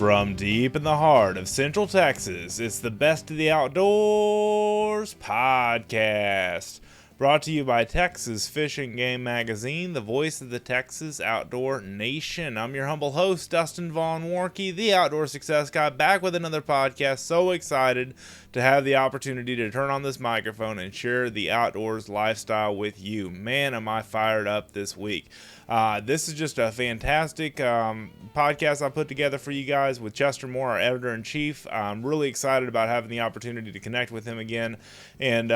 From deep in the heart of Central Texas, it's the Best of the Outdoors podcast. Brought to you by Texas Fish and Game Magazine, the voice of the Texas outdoor nation. I'm your humble host, Dustin Von Warnke, the Outdoor Success Guy, back with another podcast. So excited to have the opportunity to turn on this microphone and share the outdoors lifestyle with you. Man, am I fired up this week. This is just a fantastic podcast I put together for you guys with Chester Moore, our editor-in-chief. I'm really excited about having the opportunity to connect with him again and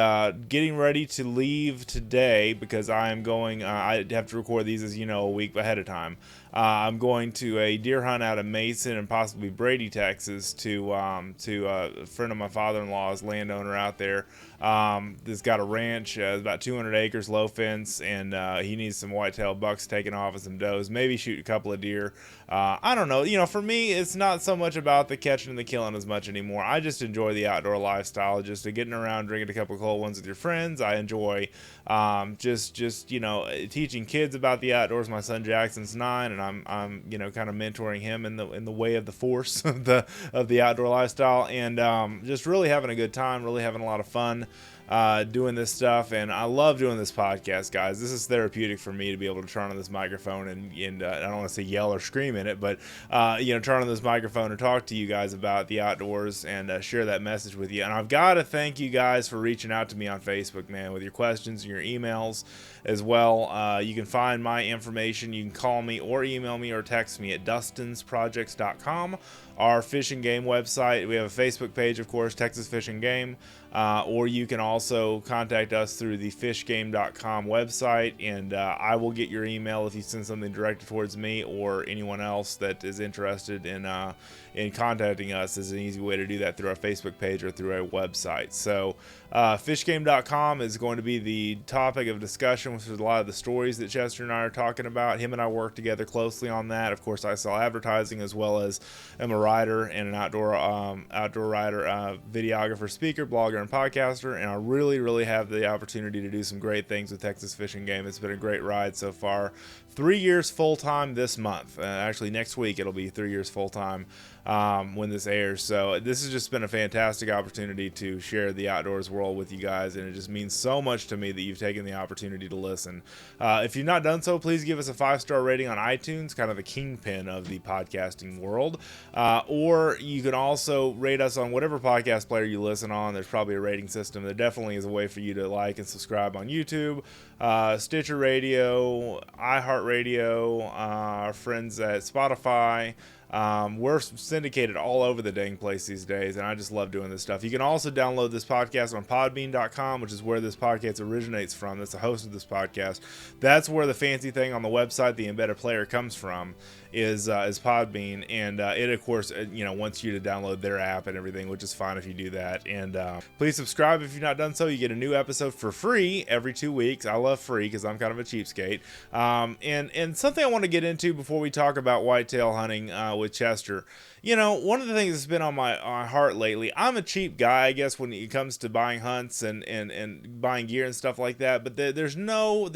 getting ready to leave today because I am going, I have to record these, as you know, a week ahead of time. I'm going to a deer hunt out of Mason and possibly Brady, Texas to a friend of my father-in-law's landowner out there. That's got a ranch, about 200 acres, low fence, and he needs some whitetail bucks taken off and some does, maybe shoot a couple of deer. I don't know. You know, for me, it's not so much about the catching and the killing as much anymore. I just enjoy the outdoor lifestyle, just getting around, drinking a couple of cold ones with your friends. I enjoy just you know, teaching kids about the outdoors. My son Jackson's 9, and I'm you know, kind of mentoring him in the way of the force of the outdoor lifestyle, and just really having a good time, really having a lot of fun doing this stuff. And I love doing this podcast, guys. This is therapeutic for me to be able to turn on this microphone and I don't want to say yell or scream in it, but you know, turn on this microphone and talk to you guys about the outdoors and share that message with you. And I've got to thank you guys for reaching out to me on Facebook, man, with your questions and your emails as well. You can find my information. You can call me or email me or text me at dustinsprojects.com. Our Fish and Game website. We have a Facebook page, of course, Texas Fish and Game, or you can also contact us through the fishgame.com website, and I will get your email if you send something directed towards me or anyone else that is interested in contacting us. Is an easy way to do that through our Facebook page or through our website. So fishgame.com is going to be the topic of discussion, which is a lot of the stories that Chester and I are talking about. Him and I work together closely on that. Of course, I sell advertising as well as I'm a writer and an outdoor writer, videographer, speaker, blogger, and podcaster, and I really have the opportunity to do some great things with Texas Fish and Game. It's been a great ride so far. 3 years full-time this month. Actually, next week it'll be 3 years full-time when this airs. So this has just been a fantastic opportunity to share the outdoors world with you guys, and it just means so much to me that you've taken the opportunity to listen. If you've not done so, please give us a 5-star rating on iTunes, kind of the kingpin of the podcasting world. Or you can also rate us on whatever podcast player you listen on. There's probably a rating system. There definitely is a way for you to like and subscribe on YouTube, Stitcher Radio, iHeartRadio, our friends at Spotify. We're syndicated all over the dang place these days, and I just love doing this stuff. You can also download this podcast on podbean.com, which is where this podcast originates from. That's the host of this podcast. That's where the fancy thing on the website, the embedded player, comes from, is Podbean, and it, of course, you know, wants you to download their app and everything, which is fine if you do that. And please subscribe if you've not done so. You get a new episode for free every 2 weeks. I love free because I'm kind of a cheapskate. And something I want to get into before we talk about whitetail hunting with Chester. You know, one of the things that's been on my heart lately, I'm a cheap guy, I guess, when it comes to buying hunts and buying gear and stuff like that, but there's no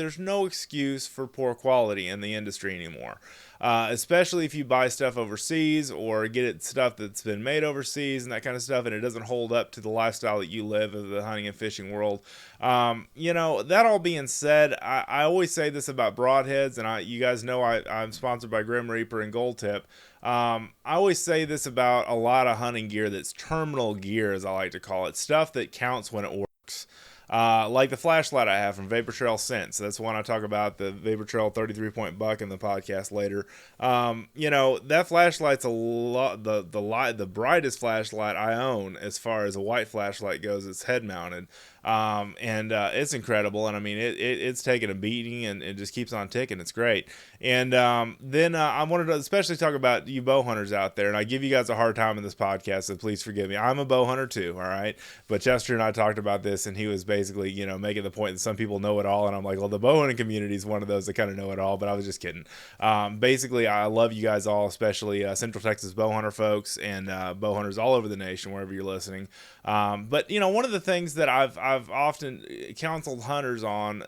excuse for poor quality in the industry anymore. Especially if you buy stuff overseas or get it stuff that's been made overseas and that kind of stuff, and it doesn't hold up to the lifestyle that you live of the hunting and fishing world. You know, that all being said, I always say this about broadheads, and you guys know I'm sponsored by Grim Reaper and Gold Tip. I always say this about a lot of hunting gear that's terminal gear, as I like to call it, stuff that counts when it works. Like the flashlight I have from Vapor Trail Sense. That's one I talk about, the Vapor Trail 33-point buck in the podcast later. You know, that flashlight's the brightest flashlight I own as far as a white flashlight goes. It's head mounted. And it's incredible. And I mean, it's taking a beating and it just keeps on ticking. It's great. And then I wanted to especially talk about you bow hunters out there. And I give you guys a hard time in this podcast, so please forgive me. I'm a bow hunter too, all right? But Chester and I talked about this, and he was basically, you know, making the point that some people know it all. And I'm like, well, the bow hunting community is one of those that kind of know it all, but I was just kidding. Basically, I love you guys all, especially Central Texas bow hunter folks and bow hunters all over the nation, wherever you're listening. But, you know, one of the things that I've often counseled hunters on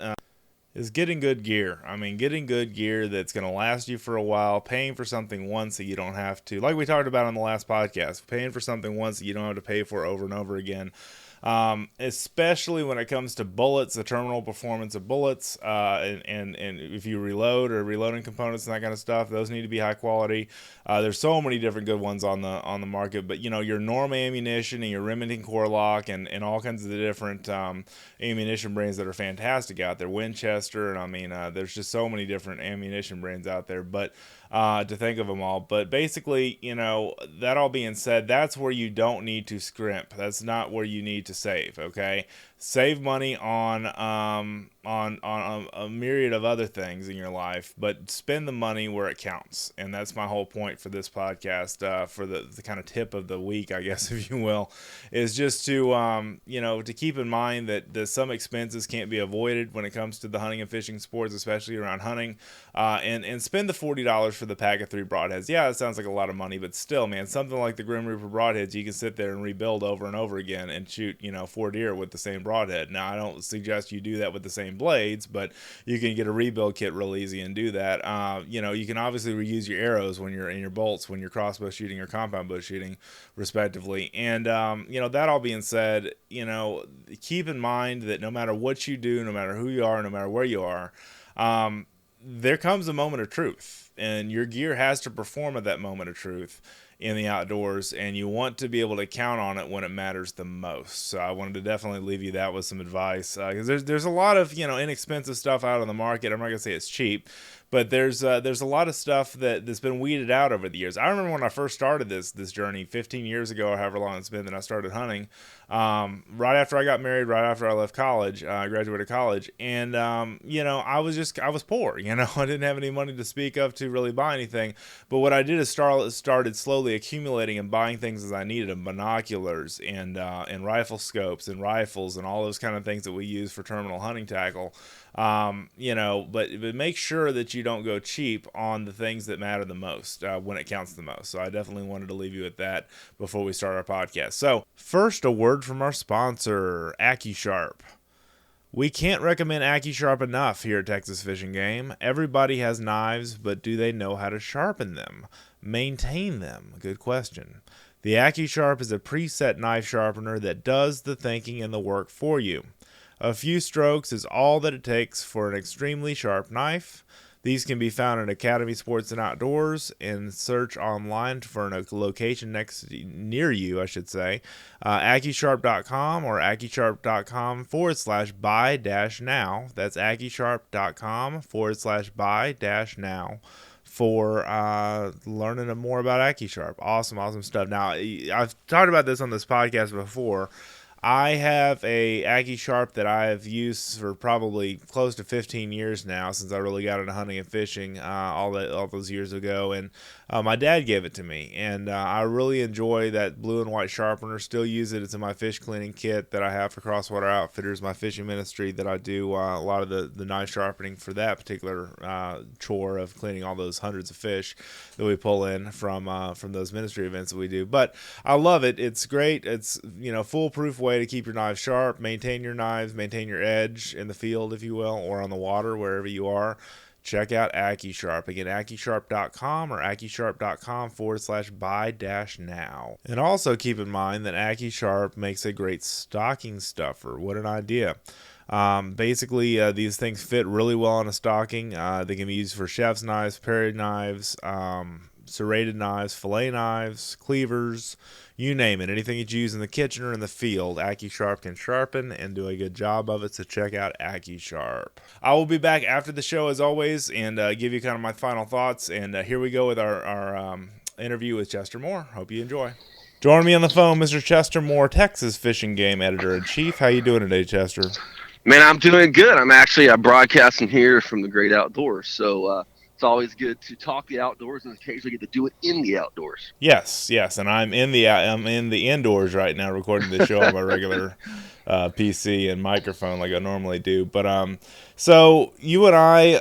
is getting good gear. I mean, getting good gear that's going to last you for a while, paying for something once that you don't have to, like we talked about on the last podcast, paying for something once that you don't have to pay for over and over again. Especially when it comes to bullets, the terminal performance of bullets, and if you reload or reloading components and that kind of stuff, those need to be high quality. There's so many different good ones on the market, but your Norm ammunition and your Remington Core Lock and all kinds of the different ammunition brands that are fantastic out there, Winchester, and I mean, there's just so many different ammunition brands out there, but to think of them all. But basically, that all being said, that's where you don't need to scrimp. That's not where you need to save. Okay, save money on a myriad of other things in your life, but spend the money where it counts. And that's my whole point for this podcast, for the kind of tip of the week, I guess, if you will, is just to to keep in mind that some expenses can't be avoided when it comes to the hunting and fishing sports, especially around hunting, and spend the $40 for the pack of 3 broadheads. Yeah, that sounds like a lot of money, but still, man, something like the Grim Reaper broadheads, you can sit there and rebuild over and over again and shoot 4 deer with the same broadhead. Now, I don't suggest you do that with the same blades, but you can get a rebuild kit real easy and do that. You can obviously reuse your arrows when you're in your bolts, when you're crossbow shooting or compound bow shooting, respectively. And that all being said, keep in mind that no matter what you do, no matter who you are, no matter where you are, there comes a moment of truth, and your gear has to perform at that moment of truth in the outdoors, and you want to be able to count on it when it matters the most. So I wanted to definitely leave you that with some advice, because there's a lot of inexpensive stuff out on the market. I'm not gonna say it's cheap, but there's a lot of stuff that's been weeded out over the years. I remember when I first started this journey 15 years ago, or however long it's been that I started hunting, right after I got married, right after I left college, I graduated college, and I was poor. I didn't have any money to speak of to really buy anything. But what I did is started slowly accumulating and buying things as I needed them, binoculars and rifle scopes and rifles and all those kind of things that we use for terminal hunting tackle. But make sure that you don't go cheap on the things that matter the most, when it counts the most. So I definitely wanted to leave you with that before we start our podcast. So first, a word from our sponsor, AccuSharp. We can't recommend AccuSharp enough here at Texas Fish and Game. Everybody has knives, but do they know how to sharpen them? Maintain them? Good question. The AccuSharp is a preset knife sharpener that does the thinking and the work for you. A few strokes is all that it takes for an extremely sharp knife. These can be found at Academy Sports and Outdoors, and search online for a location near you, I should say. AccuSharp.com or AccuSharp.com/buy-now. That's AccuSharp.com/buy-now for learning more about AccuSharp. Awesome stuff. Now, I've talked about this on this podcast before. I have a AccuSharp that I've used for probably close to 15 years now, since I really got into hunting and fishing all those years ago, and my dad gave it to me, and I really enjoy that blue and white sharpener. Still use it. It's in my fish cleaning kit that I have for Crosswater Outfitters, my fishing ministry, that I do a lot of the knife sharpening for that particular chore of cleaning all those hundreds of fish that we pull in from those ministry events that we do. But I love it. It's great. It's foolproof way to keep your knives sharp, maintain your knives, maintain your edge in the field, if you will, or on the water, wherever you are. Check out AccuSharp. Again, AccuSharp.com or AccuSharp.com/buy-now. And also keep in mind that AccuSharp makes a great stocking stuffer. What an idea. Basically, these things fit really well on a stocking. They can be used for chef's knives, paring knives, serrated knives, fillet knives, cleavers, you name it. Anything that you use in the kitchen or in the field, AccuSharp can sharpen and do a good job of it, so check out AccuSharp. I will be back after the show, as always, and give you kind of my final thoughts, and here we go with our interview with Chester Moore. Hope you enjoy. Joining me on the phone, Mr. Chester Moore, Texas Fish and Game Editor-in-Chief. How you doing today, Chester? Man, I'm doing good. I'm broadcasting here from the great outdoors, so it's always good to talk the outdoors and occasionally get to do it in the outdoors. Yes, and I'm in the indoors right now, recording the show on my regular PC and microphone like I normally do. But so you and I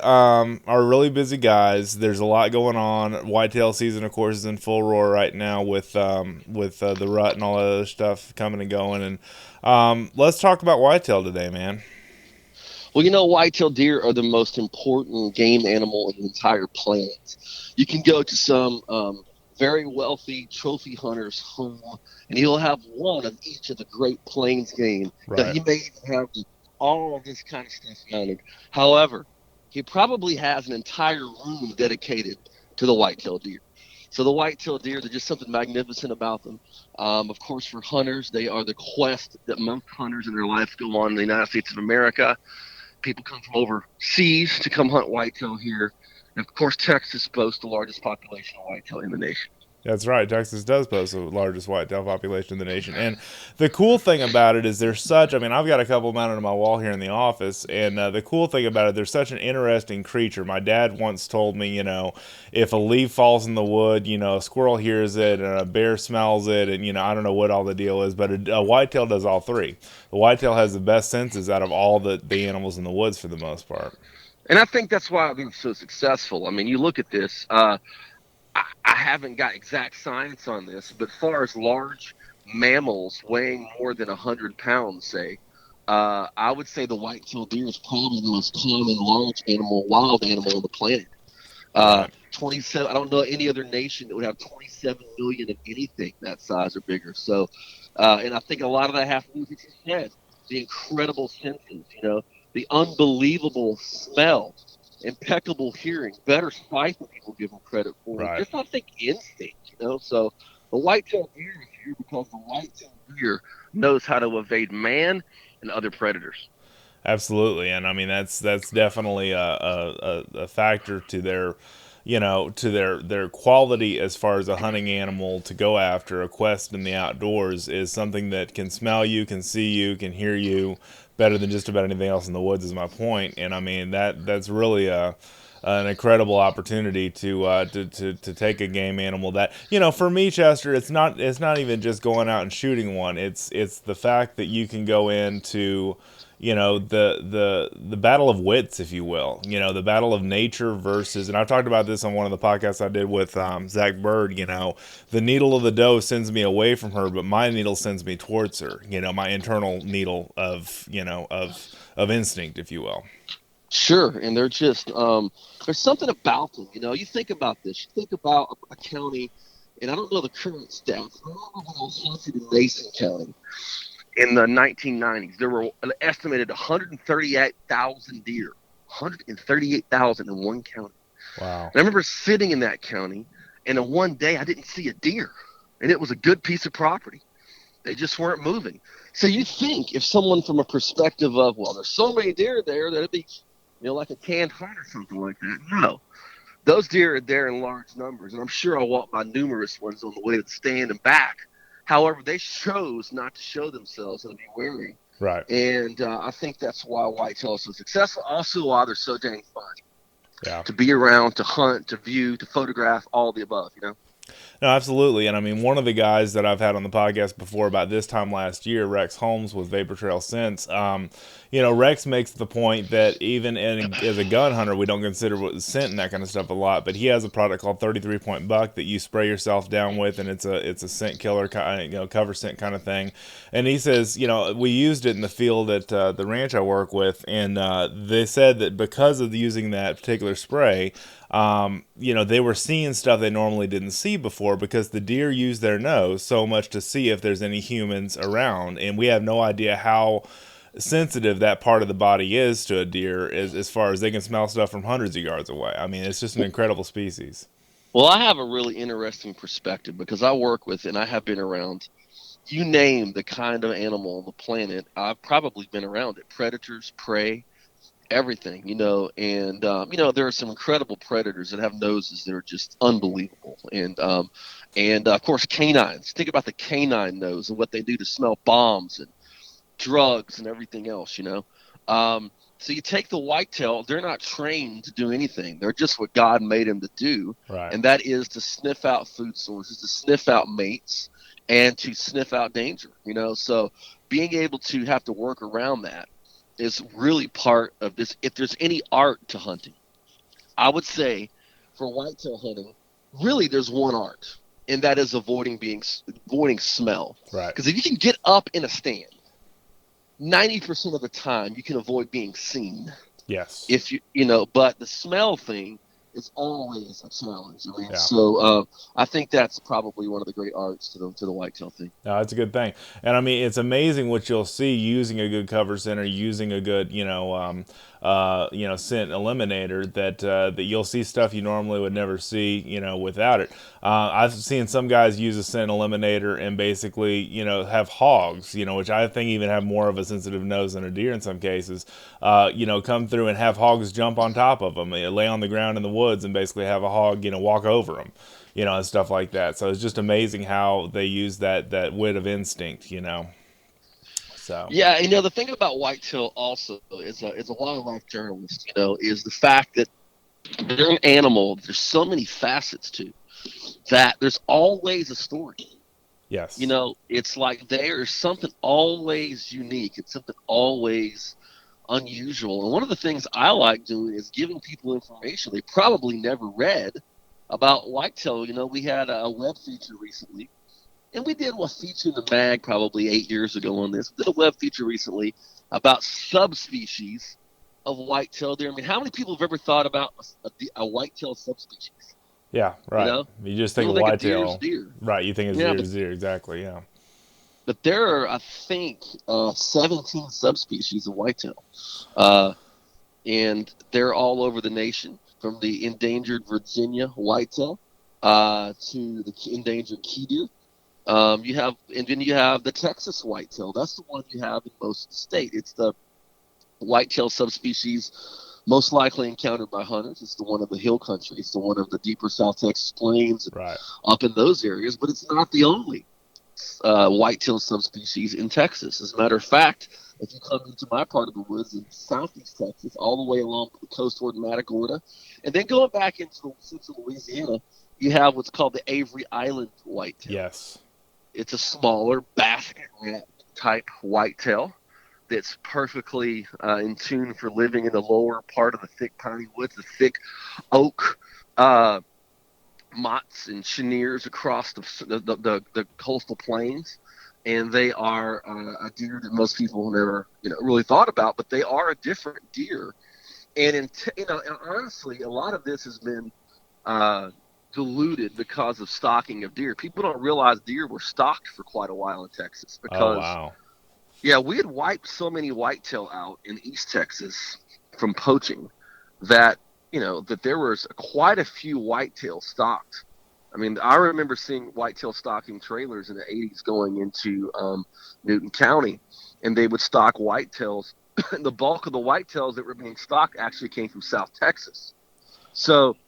are really busy guys. There's a lot going on. Whitetail season, of course, is in full roar right now with the rut and all that other stuff coming and going. And let's talk about whitetail today, man. Well, whitetail deer are the most important game animal in the entire planet. You can go to some very wealthy trophy hunter's home, and he'll have one of each of the Great Plains game. Right. He may even have all of this kind of stuff mounted. However, he probably has an entire room dedicated to the whitetail deer. So the whitetail deer, there's just something magnificent about them. Of course, for hunters, they are the quest that most hunters in their life go on in the United States of America. People come from overseas to come hunt whitetail here. And of course, Texas boasts the largest population of whitetail in the nation. That's right. Texas does boast the largest whitetail population in the nation. And the cool thing about it is I've got a couple mounted on my wall here in the office. And the cool thing about it, they're such an interesting creature. My dad once told me, if a leaf falls in the wood, a squirrel hears it and a bear smells it. And, I don't know what all the deal is, but a whitetail does all three. The whitetail has the best senses out of all the animals in the woods for the most part. And I think that's why I've been so successful. I mean, you look at this. I haven't got exact science on this, but as far as large mammals weighing more than 100 pounds, say, I would say the white-tailed deer is probably the most common large animal, wild animal on the planet. Right. 27. I don't know any other nation that would have 27 million of anything that size or bigger. So, and I think a lot of that has to do with what you said, the incredible senses, the unbelievable smell, impeccable hearing, better sight than people give them credit for. Right. Just, I think, instinct, So the white-tailed deer is here because the white-tailed deer knows how to evade man and other predators. Absolutely, and I mean that's definitely a factor to their, to their quality as far as a hunting animal to go after. A quest in the outdoors is something that can smell you, can see you, can hear you better than just about anything else in the woods. Is my point, and I mean that's really an incredible opportunity to take a game animal that, for me, Chester, it's not even just going out and shooting one. It's the fact that you can go into, the battle of wits, if you will, the battle of nature versus, and I've talked about this on one of the podcasts I did with Zach Bird, the needle of the doe sends me away from her, but my needle sends me towards her, my internal needle of, of instinct, if you will. Sure, and they're just there's something about them. You think about this. You think about a county, and I don't know the current stats. I remember when I was hunting in Mason County in the 1990s. There were an estimated 138,000 deer, 138,000 in one county. Wow! And I remember sitting in that county, and in one day I didn't see a deer, and it was a good piece of property. They just weren't moving. So you think if someone from a perspective of, well, there's so many deer there that it'd be, like a canned hunt or something like that. No, those deer are there in large numbers, and I'm sure I walked by numerous ones on the way to the stand and back. However, they chose not to show themselves and be wary. Right. And I think that's why whitetail is so successful. Also, why they're so dang fun. Yeah. To be around, to hunt, to view, to photograph, all the above. No, absolutely. And I mean, one of the guys that I've had on the podcast before about this time last year, Rex Holmes with Vapor Trail Scents, Rex makes the point that even as a gun hunter, we don't consider scent and that kind of stuff a lot, but he has a product called 33 Point Buck that you spray yourself down with, and it's a scent killer, cover scent kind of thing. And he says, we used it in the field at the ranch I work with, and they said that because of using that particular spray, they were seeing stuff they normally didn't see before because the deer use their nose so much to see if there's any humans around, and we have no idea how sensitive that part of the body is to a deer as far as they can smell stuff from hundreds of yards away. I mean, it's just an incredible species. Well, I have a really interesting perspective because I work with and I have been around, you name the kind of animal on the planet, I've probably been around it. Predators, prey, everything, and there are some incredible predators that have noses that are just unbelievable. And of course, canines. Think about the canine nose and what they do to smell bombs and drugs and everything else, So you take the whitetail, they're not trained to do anything. They're just what God made them to do. Right. And that is to sniff out food sources, to sniff out mates, and to sniff out danger, So being able to have to work around that is really part of this. If there's any art to hunting, I would say for whitetail hunting, really there's one art, and that is avoiding smell. Right. Because if you can get up in a stand, 90% of the time you can avoid being seen. Yes. If but the smell thing is always a challenge. I mean, Yeah. so I think that's probably one of the great arts to the whitetail thing. No, that's a good thing. And I mean, it's amazing what you'll see using a good cover center, using a good, scent eliminator that you'll see stuff you normally would never see, without it. I've seen some guys use a scent eliminator and basically, have hogs, which I think even have more of a sensitive nose than a deer in some cases, come through and have hogs jump on top of them, lay on the ground in the woods and basically have a hog, walk over them, and stuff like that. So it's just amazing how they use that wit of instinct. So Yeah, the thing about whitetail also is a wildlife journalist, is the fact that they're an animal. There's so many facets to that. There's always a story. yes, It's like there's something always unique. It's something always unusual. And one of the things I like doing is giving people information they probably never read about whitetail. We had a web feature recently, and we did a feature in the mag probably 8 years ago on this. We did a web feature recently about subspecies of whitetail deer. I mean, how many people have ever thought about a whitetail subspecies? yeah, right. You just think People of think a deer is whitetail, deer. right? You think it's Yeah, deer is deer, exactly. Yeah, but there are, I think, 17 subspecies of whitetail. Uh, and they're all over the nation, from the endangered Virginia whitetail to the endangered key deer. And then you have the Texas whitetail. That's the one you have in most of the state. It's the whitetail subspecies most likely encountered by hunters. It's the one of the hill country. It's the one of the deeper South Texas plains and right. up in those areas. But it's not the only whitetail subspecies in Texas. As a matter of fact, if you come into my part of the woods in southeast Texas, all the way along the coast toward Matagorda, and then going back into central Louisiana, you have what's called the Avery Island whitetail. Yes. It's a smaller basket rat type whitetail that's perfectly in tune for living in the lower part of the thick piney woods, the thick oak motts and cheniers across the coastal plains. And they are a deer that most people never really thought about, but they are a different deer. And and honestly, a lot of this has been diluted because of stalking of deer. People don't realize deer were stalked for quite a while in Texas Oh because, wow. yeah, we had wiped so many whitetail out in East Texas from poaching that that there was quite a few whitetail stalked. I mean, I remember seeing whitetail stalking trailers in the 80s going into Newton County, and they would stock whitetails. And the bulk of the whitetails that were being stocked actually came from South Texas. So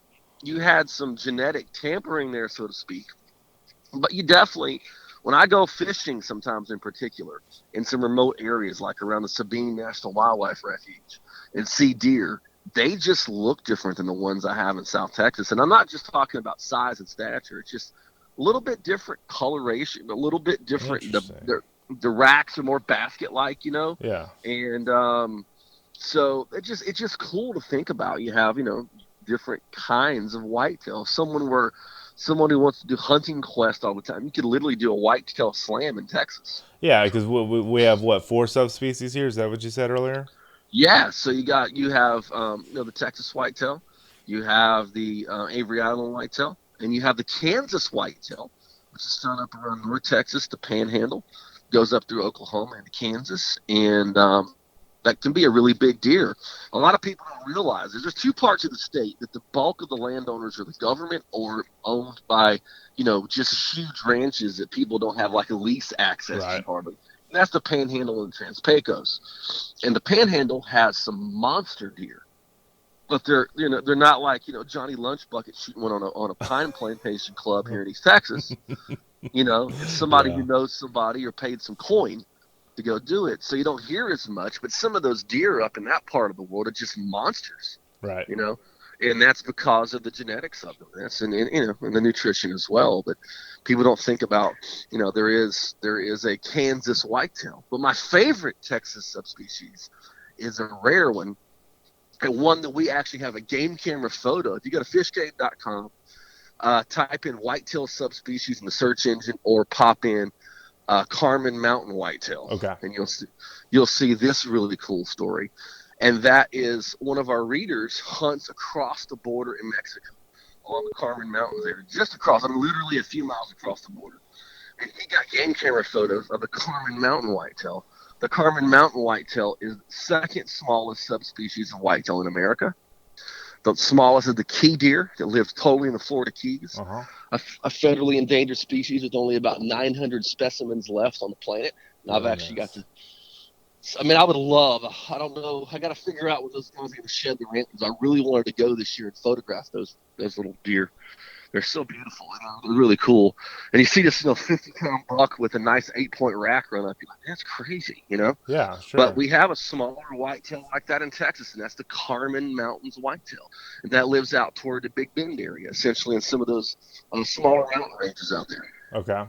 you had some genetic tampering there, so to speak. But you definitely, when I go fishing sometimes in particular, in some remote areas like around the Sabine National Wildlife Refuge, and see deer, they just look different than the ones I have in South Texas. And I'm not just talking about size and stature. It's just a little bit different coloration, a little bit different. Interesting. The racks are more basket-like, Yeah. and so it's just cool to think about. You have different kinds of whitetail. Someone who wants to do hunting quest all the time, you could literally do a whitetail slam in Texas. Yeah, because we have what, 4 subspecies here? Is that what you said earlier? Yeah, so you have the Texas whitetail, you have the Avery Island whitetail, and you have the Kansas whitetail, which is found up around North Texas, the Panhandle, goes up through Oklahoma and Kansas, and that can be a really big deer. A lot of people don't realize there's 2 parts of the state that the bulk of the landowners are the government or owned by, just huge ranches that people don't have like a lease access to Right. hardly. And that's the Panhandle and Trans-Pecos. And the Panhandle has some monster deer, but they're not like Johnny Lunchbucket shooting one on a pine plantation club here in East Texas. It's somebody who Yeah. knows somebody or paid some coin to go do it. So you don't hear as much, but some of those deer up in that part of the world are just monsters, Right. and that's because of the genetics of them. That's and the nutrition as well. But people don't think about, there is a Kansas whitetail. But my favorite Texas subspecies is a rare one, and one that we actually have a game camera photo. If you go to fishgame.com, type in whitetail subspecies in the search engine, or pop in Carmen Mountain whitetail. Okay. And you'll see this really cool story. And that is one of our readers hunts across the border in Mexico on the Carmen Mountains there, just across, I mean, literally a few miles across the border. And he got game camera photos of the Carmen Mountain whitetail. The Carmen Mountain whitetail is the second smallest subspecies of whitetail in America. The smallest is the key deer that lives totally in the Florida Keys, Uh-huh. a federally endangered species with only about 900 specimens left on the planet. And I've actually got to. I mean, I would love. I don't know. I got to figure out when those guys are going to shed their antlers. I really wanted to go this year and photograph those little deer. They're so beautiful. They're really cool. And you see this 50-pound buck with a nice 8-point rack run up. You're like, that's crazy, Yeah, sure. But we have a smaller whitetail like that in Texas, and that's the Carmen Mountains whitetail. And that lives out toward the Big Bend area, essentially, in some of those smaller mountain ranges out there. Okay.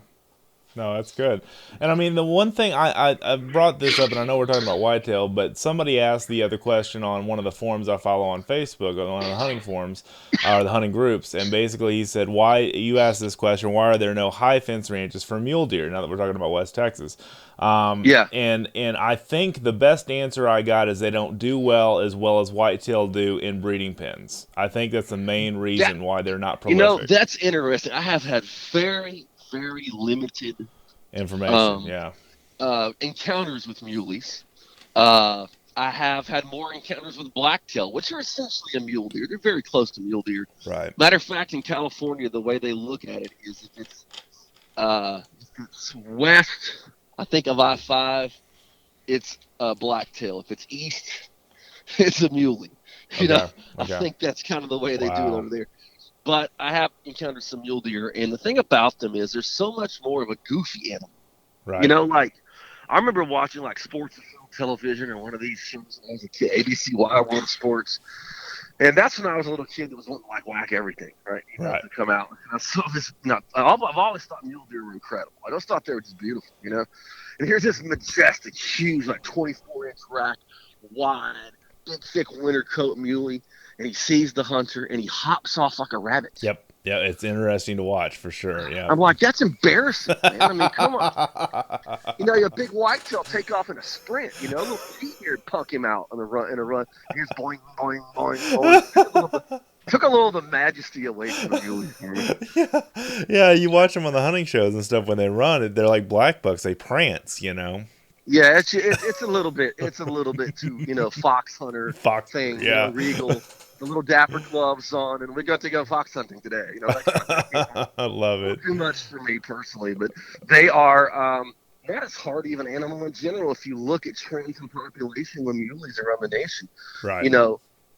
No, that's good. And I mean, the one thing I brought this up, and I know we're talking about whitetail, but somebody asked the other question on one of the forums I follow on Facebook, on one of the hunting forums, or the hunting groups, and basically he said, "Why you asked this question? Why are there no high fence ranches for mule deer?" Now that we're talking about West Texas, Yeah. and I think the best answer I got is they don't do well as whitetail do in breeding pens. I think that's the main reason why they're not prolific. That's interesting. I have had very limited information. Encounters with muleys. I have had more encounters with blacktail, which are essentially a mule deer. They're very close to mule deer. Right. Matter of fact, in California, the way they look at it is if it's west, I think, of I-5, it's a blacktail. If it's east, it's a muley. I think that's kind of the way they do it over there. But I have encountered some mule deer, and the thing about them is they're so much more of a goofy animal. Right. Like I remember watching like sports television or one of these shows when I was a kid, ABC Wild World Sports, and that's when I was a little kid that was wanting to like whack everything, right? To come out. And I saw this. I've always thought mule deer were incredible. I just thought they were just beautiful, And here's this majestic, huge, like 24-inch rack, wide, big, thick winter coat muley. And he sees the hunter, and he hops off like a rabbit. Yep. Yeah, it's interesting to watch for sure. Yeah. I'm like, that's embarrassing, man. I mean, come on. A big whitetail take off in a sprint. A little deer punk him out on a run. Here's boing, boing, boing, boing. Took a little of the majesty away from the muley. Yeah. You watch them on the hunting shows and stuff when they run. They're like black bucks. They prance. Yeah, it's a little bit. It's a little bit too, fox hunter thing. Yeah. Regal. The little dapper gloves on, and we got to go fox hunting today. I love it. Too much for me personally, but they are not as hard of an animal in general. If you look at trends in population when muleys around the nation, right?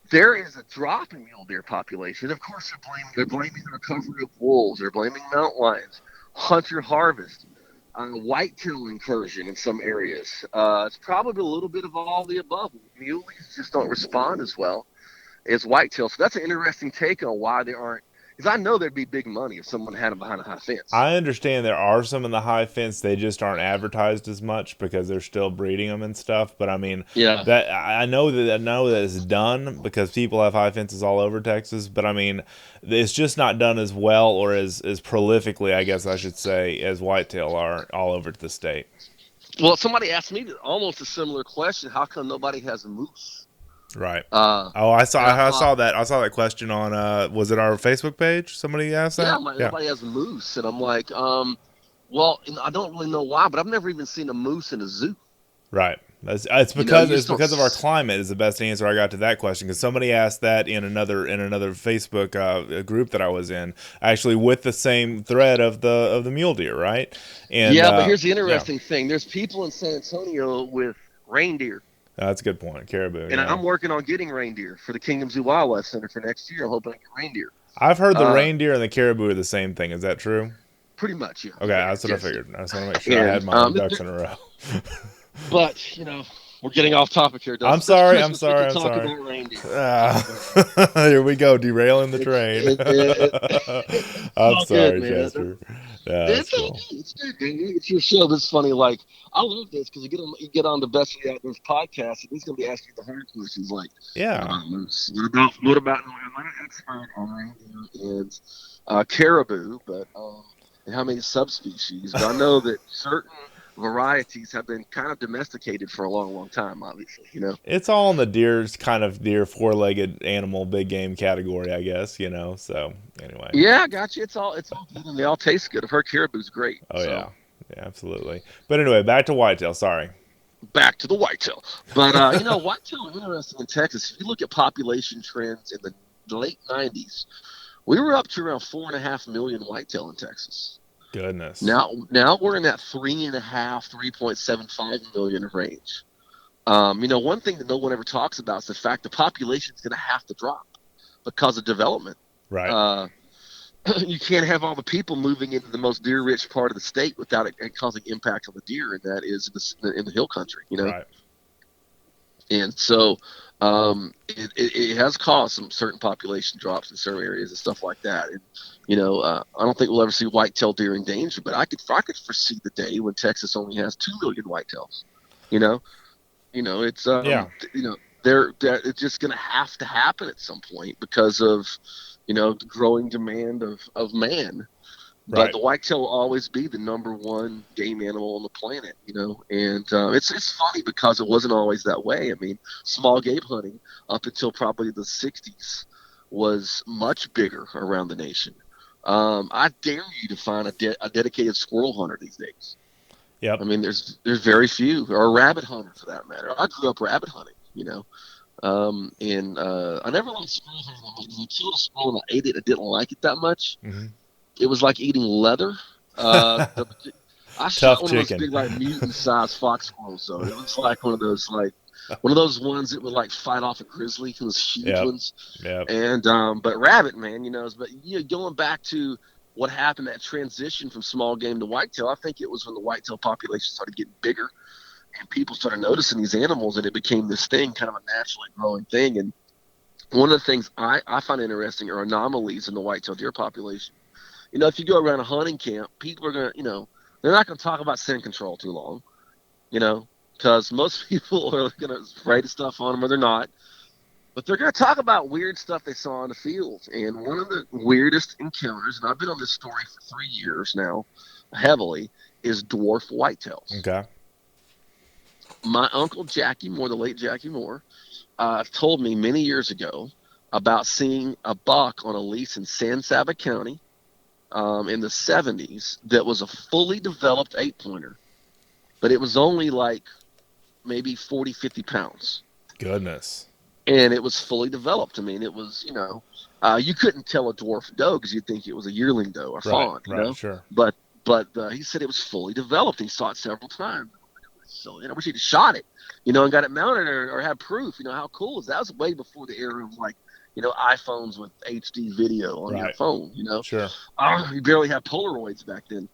There is a drop in mule deer population. Of course, they're blaming the recovery of wolves. They're blaming mountain lions, hunter harvest, whitetail incursion in some areas. It's probably a little bit of all the above. Muleys just don't respond as well as whitetail. So that's an interesting take on why they aren't. Because I know there'd be big money if someone had them behind a high fence. I understand there are some in the high fence. They just aren't advertised as much because they're still breeding them and stuff. But I mean, that I know that it's done because people have high fences all over Texas. But I mean, it's just not done as well or as prolifically, I guess I should say, as whitetail are all over the state. Well, somebody asked me almost a similar question. How come nobody has a moose? Right. I saw that question on was it our Facebook page? Somebody asked that. Yeah, everybody has a moose, and I'm like, well, I don't really know why, but I've never even seen a moose in a zoo. Right. It's because of our climate is the best answer I got to that question. Because somebody asked that in another Facebook group that I was in, actually with the same thread of the mule deer, right? And but here's the interesting thing: there's people in San Antonio with reindeer. That's a good point. Caribou. And I'm working on getting reindeer for the Kingdom Zoo Wildlife Center for next year. I'm hoping I get reindeer. I've heard the reindeer and the caribou are the same thing. Is that true? Pretty much, yeah. Okay, that's what I figured. I just want to make sure I had my ducks in a row. But, we're getting off topic here, Dustin. I'm sorry. About reindeer. Here we go, derailing the train. I'm sorry, good, Chester. It's cool. It's good. It's your show. It's funny. Like, I love this because you get on the Best of the Outdoors podcast, and he's going to be asking the hard questions like, what about I'm not an expert on reindeer and caribou, but and how many subspecies, but I know that certain varieties have been kind of domesticated for a long, long time, obviously, you know? It's all in the deer four-legged animal, big game category, I guess, So anyway. Yeah, I got you. It's all good, and they all taste good. I've heard caribou's great. Oh So yeah. Yeah, absolutely. But anyway, back to whitetail. Sorry. back to the whitetail. But whitetail are interesting in Texas. If you look at population trends in the late '90s, we were up to around 4.5 million whitetail in Texas. Goodness. Now we're in that 3.75 million range. One thing that no one ever talks about is the fact the population is going to have to drop because of development. Right. You can't have all the people moving into the most deer-rich part of the state without it causing impact on the deer, and that is in the hill country, Right. And so it has caused some certain population drops in certain areas and stuff like that. And I don't think we'll ever see whitetail deer in danger, but I could foresee the day when Texas only has 2 million whitetails. It's Yeah. it's just going to have to happen at some point because of the growing demand of man. But Right. the whitetail will always be the number one game animal on the planet, and it's funny because it wasn't always that way. I mean, small game hunting up until probably the 60s was much bigger around the nation. I dare you to find a dedicated squirrel hunter these days. Yep. I mean, there's very few, or a rabbit hunter for that matter. I grew up rabbit hunting, and I never liked squirrel hunting. I killed a squirrel and I ate it. I didn't like it that much. Mm-hmm. It was like eating leather. I shot Tough one of those chicken. big, like mutant-sized fox squirrels. So it was like one of those ones that would like fight off a grizzly. Those huge ones. Yep. And but rabbit, man, going back to what happened, that transition from small game to whitetail. I think it was when the whitetail population started getting bigger, and people started noticing these animals, and it became this thing, kind of a naturally growing thing. And one of the things I find interesting are anomalies in the whitetail deer population. If you go around a hunting camp, people are going to, they're not going to talk about scent control too long, because most people are going to spray the stuff on them or they're not. But they're going to talk about weird stuff they saw in the field. And one of the weirdest encounters, and I've been on this story for 3 years now, heavily, is dwarf whitetails. Okay. My uncle Jackie Moore, the late Jackie Moore, told me many years ago about seeing a buck on a lease in San Saba County in the 70s that was a fully developed 8-pointer, but it was only like maybe 40, 50 pounds. Goodness. And it was fully developed. I mean, it was, you couldn't tell a dwarf doe because you'd think it was a yearling doe or fawn, Sure. But he said it was fully developed. He saw it several times. So, I wish he'd shot it, and got it mounted or had proof. How cool is that? That was way before the era of iPhones with HD video on your phone, Sure. You barely had Polaroids back then.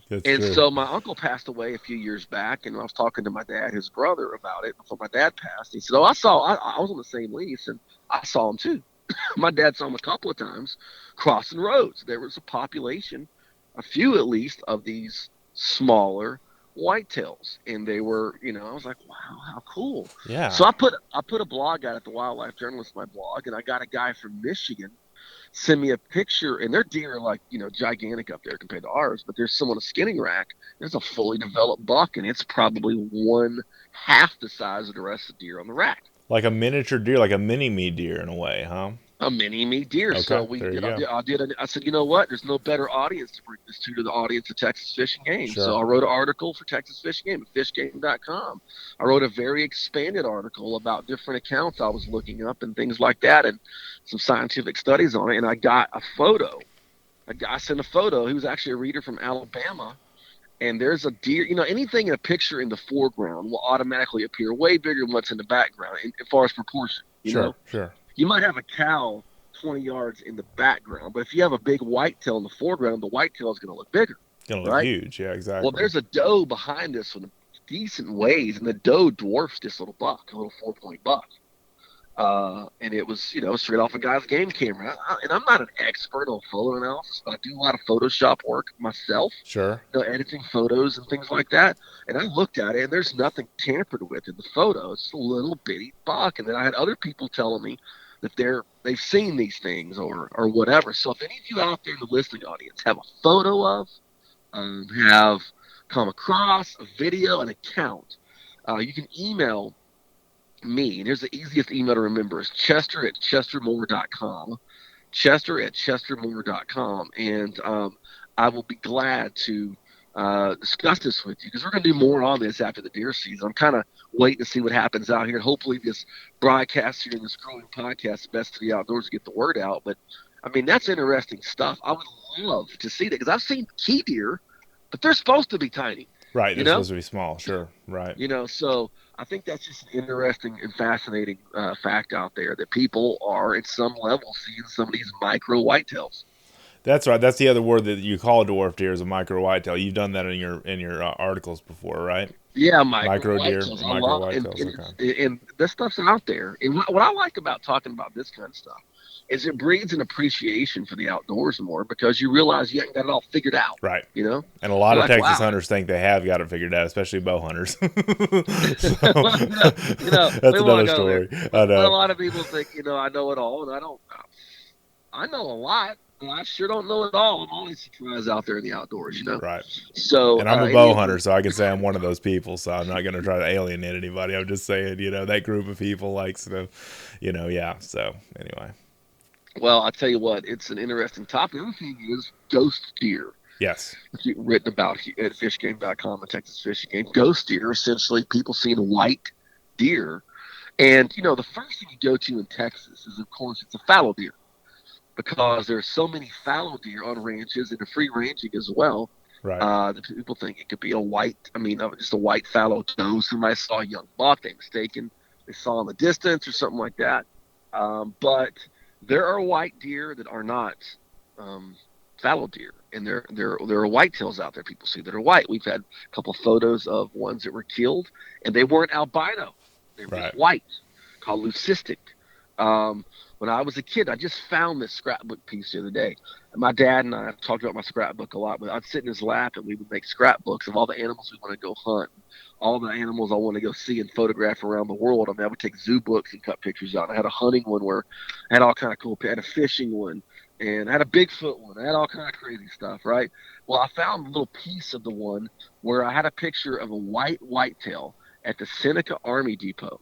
That's and true. so my uncle passed away a few years back, and I was talking to my dad, his brother, about it before my dad passed. He said, I was on the same lease, and I saw him too. My dad saw him a couple of times crossing roads. There was a population, a few at least, of these smaller whitetails, and they were, I was like, wow, how cool. Yeah. So I put a blog out at the Wildlife Journalist, my blog, and I got a guy from Michigan send me a picture, and their deer are like, gigantic up there compared to ours, but there's some on a skinning rack. There's a fully developed buck, and it's probably one half the size of the rest of the deer on the rack. Like a miniature deer, like a mini-me deer in a way, huh? A mini-me deer. Okay, So I said, you know what? There's no better audience to bring this to the audience of Texas Fish and Game. Sure. So I wrote an article for Texas Fish and Game at fishgame.com. I wrote a very expanded article about different accounts I was looking up and things like that, and some scientific studies on it. And I got a photo. A guy sent a photo. He was actually a reader from Alabama. And there's a deer, anything in a picture in the foreground will automatically appear way bigger than what's in the background as far as proportion. Sure. You might have a cow 20 yards in the background, but if you have a big whitetail in the foreground, the whitetail is going to look bigger. It's going to look huge. Yeah, exactly. Well, there's a doe behind this with decent ways, and the doe dwarfs this little buck, a little 4-point buck. And it was, straight off a guy's game camera. And I'm not an expert on photo analysis, but I do a lot of Photoshop work myself. Sure. Editing photos and things like that. And I looked at it, and there's nothing tampered with in the photo. It's a little bitty buck. And then I had other people telling me that they're they've seen these things or whatever. So if any of you out there in the listening audience have a photo of, have come across a video, an account, you can email me. And here's the easiest email to remember: is chester@chestermore.com. Chester@chestermore.com, and I will be glad to discuss this with you because we're going to do more on this after the deer season. I'm kind of waiting to see what happens out here. Hopefully, this broadcast here and this growing podcast, Best of the Outdoors, get the word out. But I mean, that's interesting stuff. I would love to see that because I've seen key deer, but they're supposed to be tiny. Right, You they're know, supposed to be small. Sure, right. so I think that's just an interesting and fascinating fact out there that people are at some level seeing some of these micro whitetails. That's right. That's the other word that you call a dwarf deer is a micro whitetail. You've done that in your articles before, right? Yeah, micro Micro deer, whitetails. I micro love whitetails. Okay. and this stuff's out there. And what I like about talking about this kind of stuff is it breeds an appreciation for the outdoors more because you realize you ain't got it all figured out. Right. You know, And a lot you're of like, Texas wow. hunters think they have got it figured out, especially bow hunters. So, Well, that's we won't another go there. story. I But a know. lot of people think, I know it all, and I don't. I know a lot, but I sure don't know it all. I'm always surprised out there in the outdoors. Right. So, And I'm a any bow of you, hunter, so I can say I'm one of those people. So I'm not going to try to alienate anybody. I'm just saying, that group of people likes to, yeah. So anyway, well, I tell you what, it's an interesting topic. The other thing is ghost deer. yes, It's written about at fishgame.com, the Texas Fishing Game. Ghost deer, essentially people seeing white deer. And, the first thing you go to in Texas is, of course, it's a fallow deer because there's so many fallow deer on ranches and free ranging as well. right, That people think it could be just a white fallow doe. Somebody saw a young buck, they mistaken, they saw in the distance or something like that. But there are white deer that are not um, fallow deer, and there are whitetails out there people see that are white. We've had a couple photos of ones that were killed, and they weren't albino; they were just right. white, called leucistic. Um, when I was a kid, I just found this scrapbook piece the other day. And my dad and I have talked about my scrapbook a lot, but I'd sit in his lap and we would make scrapbooks of all the animals we want to go hunt, all the animals I want to go see and photograph around the world. I mean, I would take zoo books and cut pictures out. I had a hunting one where I had all kind of cool. I had a fishing one, and I had a Bigfoot one. I had all kind of crazy stuff, right? Well, I found a little piece of the one where I had a picture of a whitetail at the Seneca Army Depot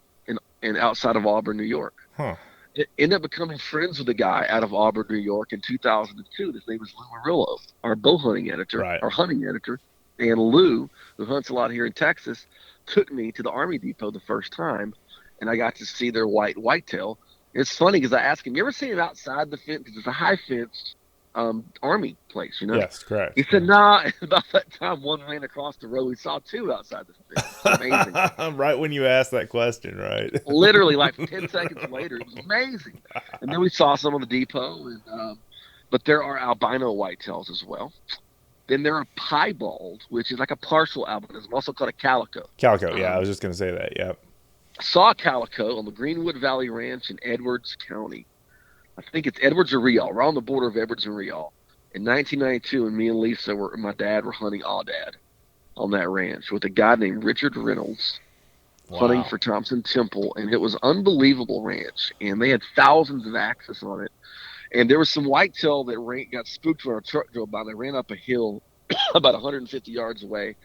in outside of Auburn, New York. Huh. It ended up becoming friends with a guy out of Auburn, New York in 2002. His name was Lou Murillo, our bow hunting editor, Right. our hunting editor. And Lou, who hunts a lot here in Texas, took me to the Army Depot the first time, and I got to see their whitetail. It's funny because I asked him, "You ever seen it outside the fence? Because it's a high fenced Army place. Yes, correct. He said, "Nah." And about that time, one ran across the road. We saw two outside the fence. It's amazing. Right when you asked that question, right? Literally, like 10 seconds later, it was amazing. And then we saw some on the depot, but there are albino whitetails as well. Then there are piebald, which is like a partial albinism, also called a calico. Calico, yeah, I was just going to say that. Yep. Saw a calico on the Greenwood Valley Ranch in Edwards County. I think it's Edwards or Riall. We're on the border of Edwards and Riall. In 1992, and me and Lisa my dad were hunting Aoudad on that ranch with a guy named Richard Reynolds. Wow. Hunting for Thompson Temple, and it was unbelievable ranch, and they had thousands of access on it. And there was some whitetail that got spooked when our truck drove by. They ran up a hill about 150 yards away,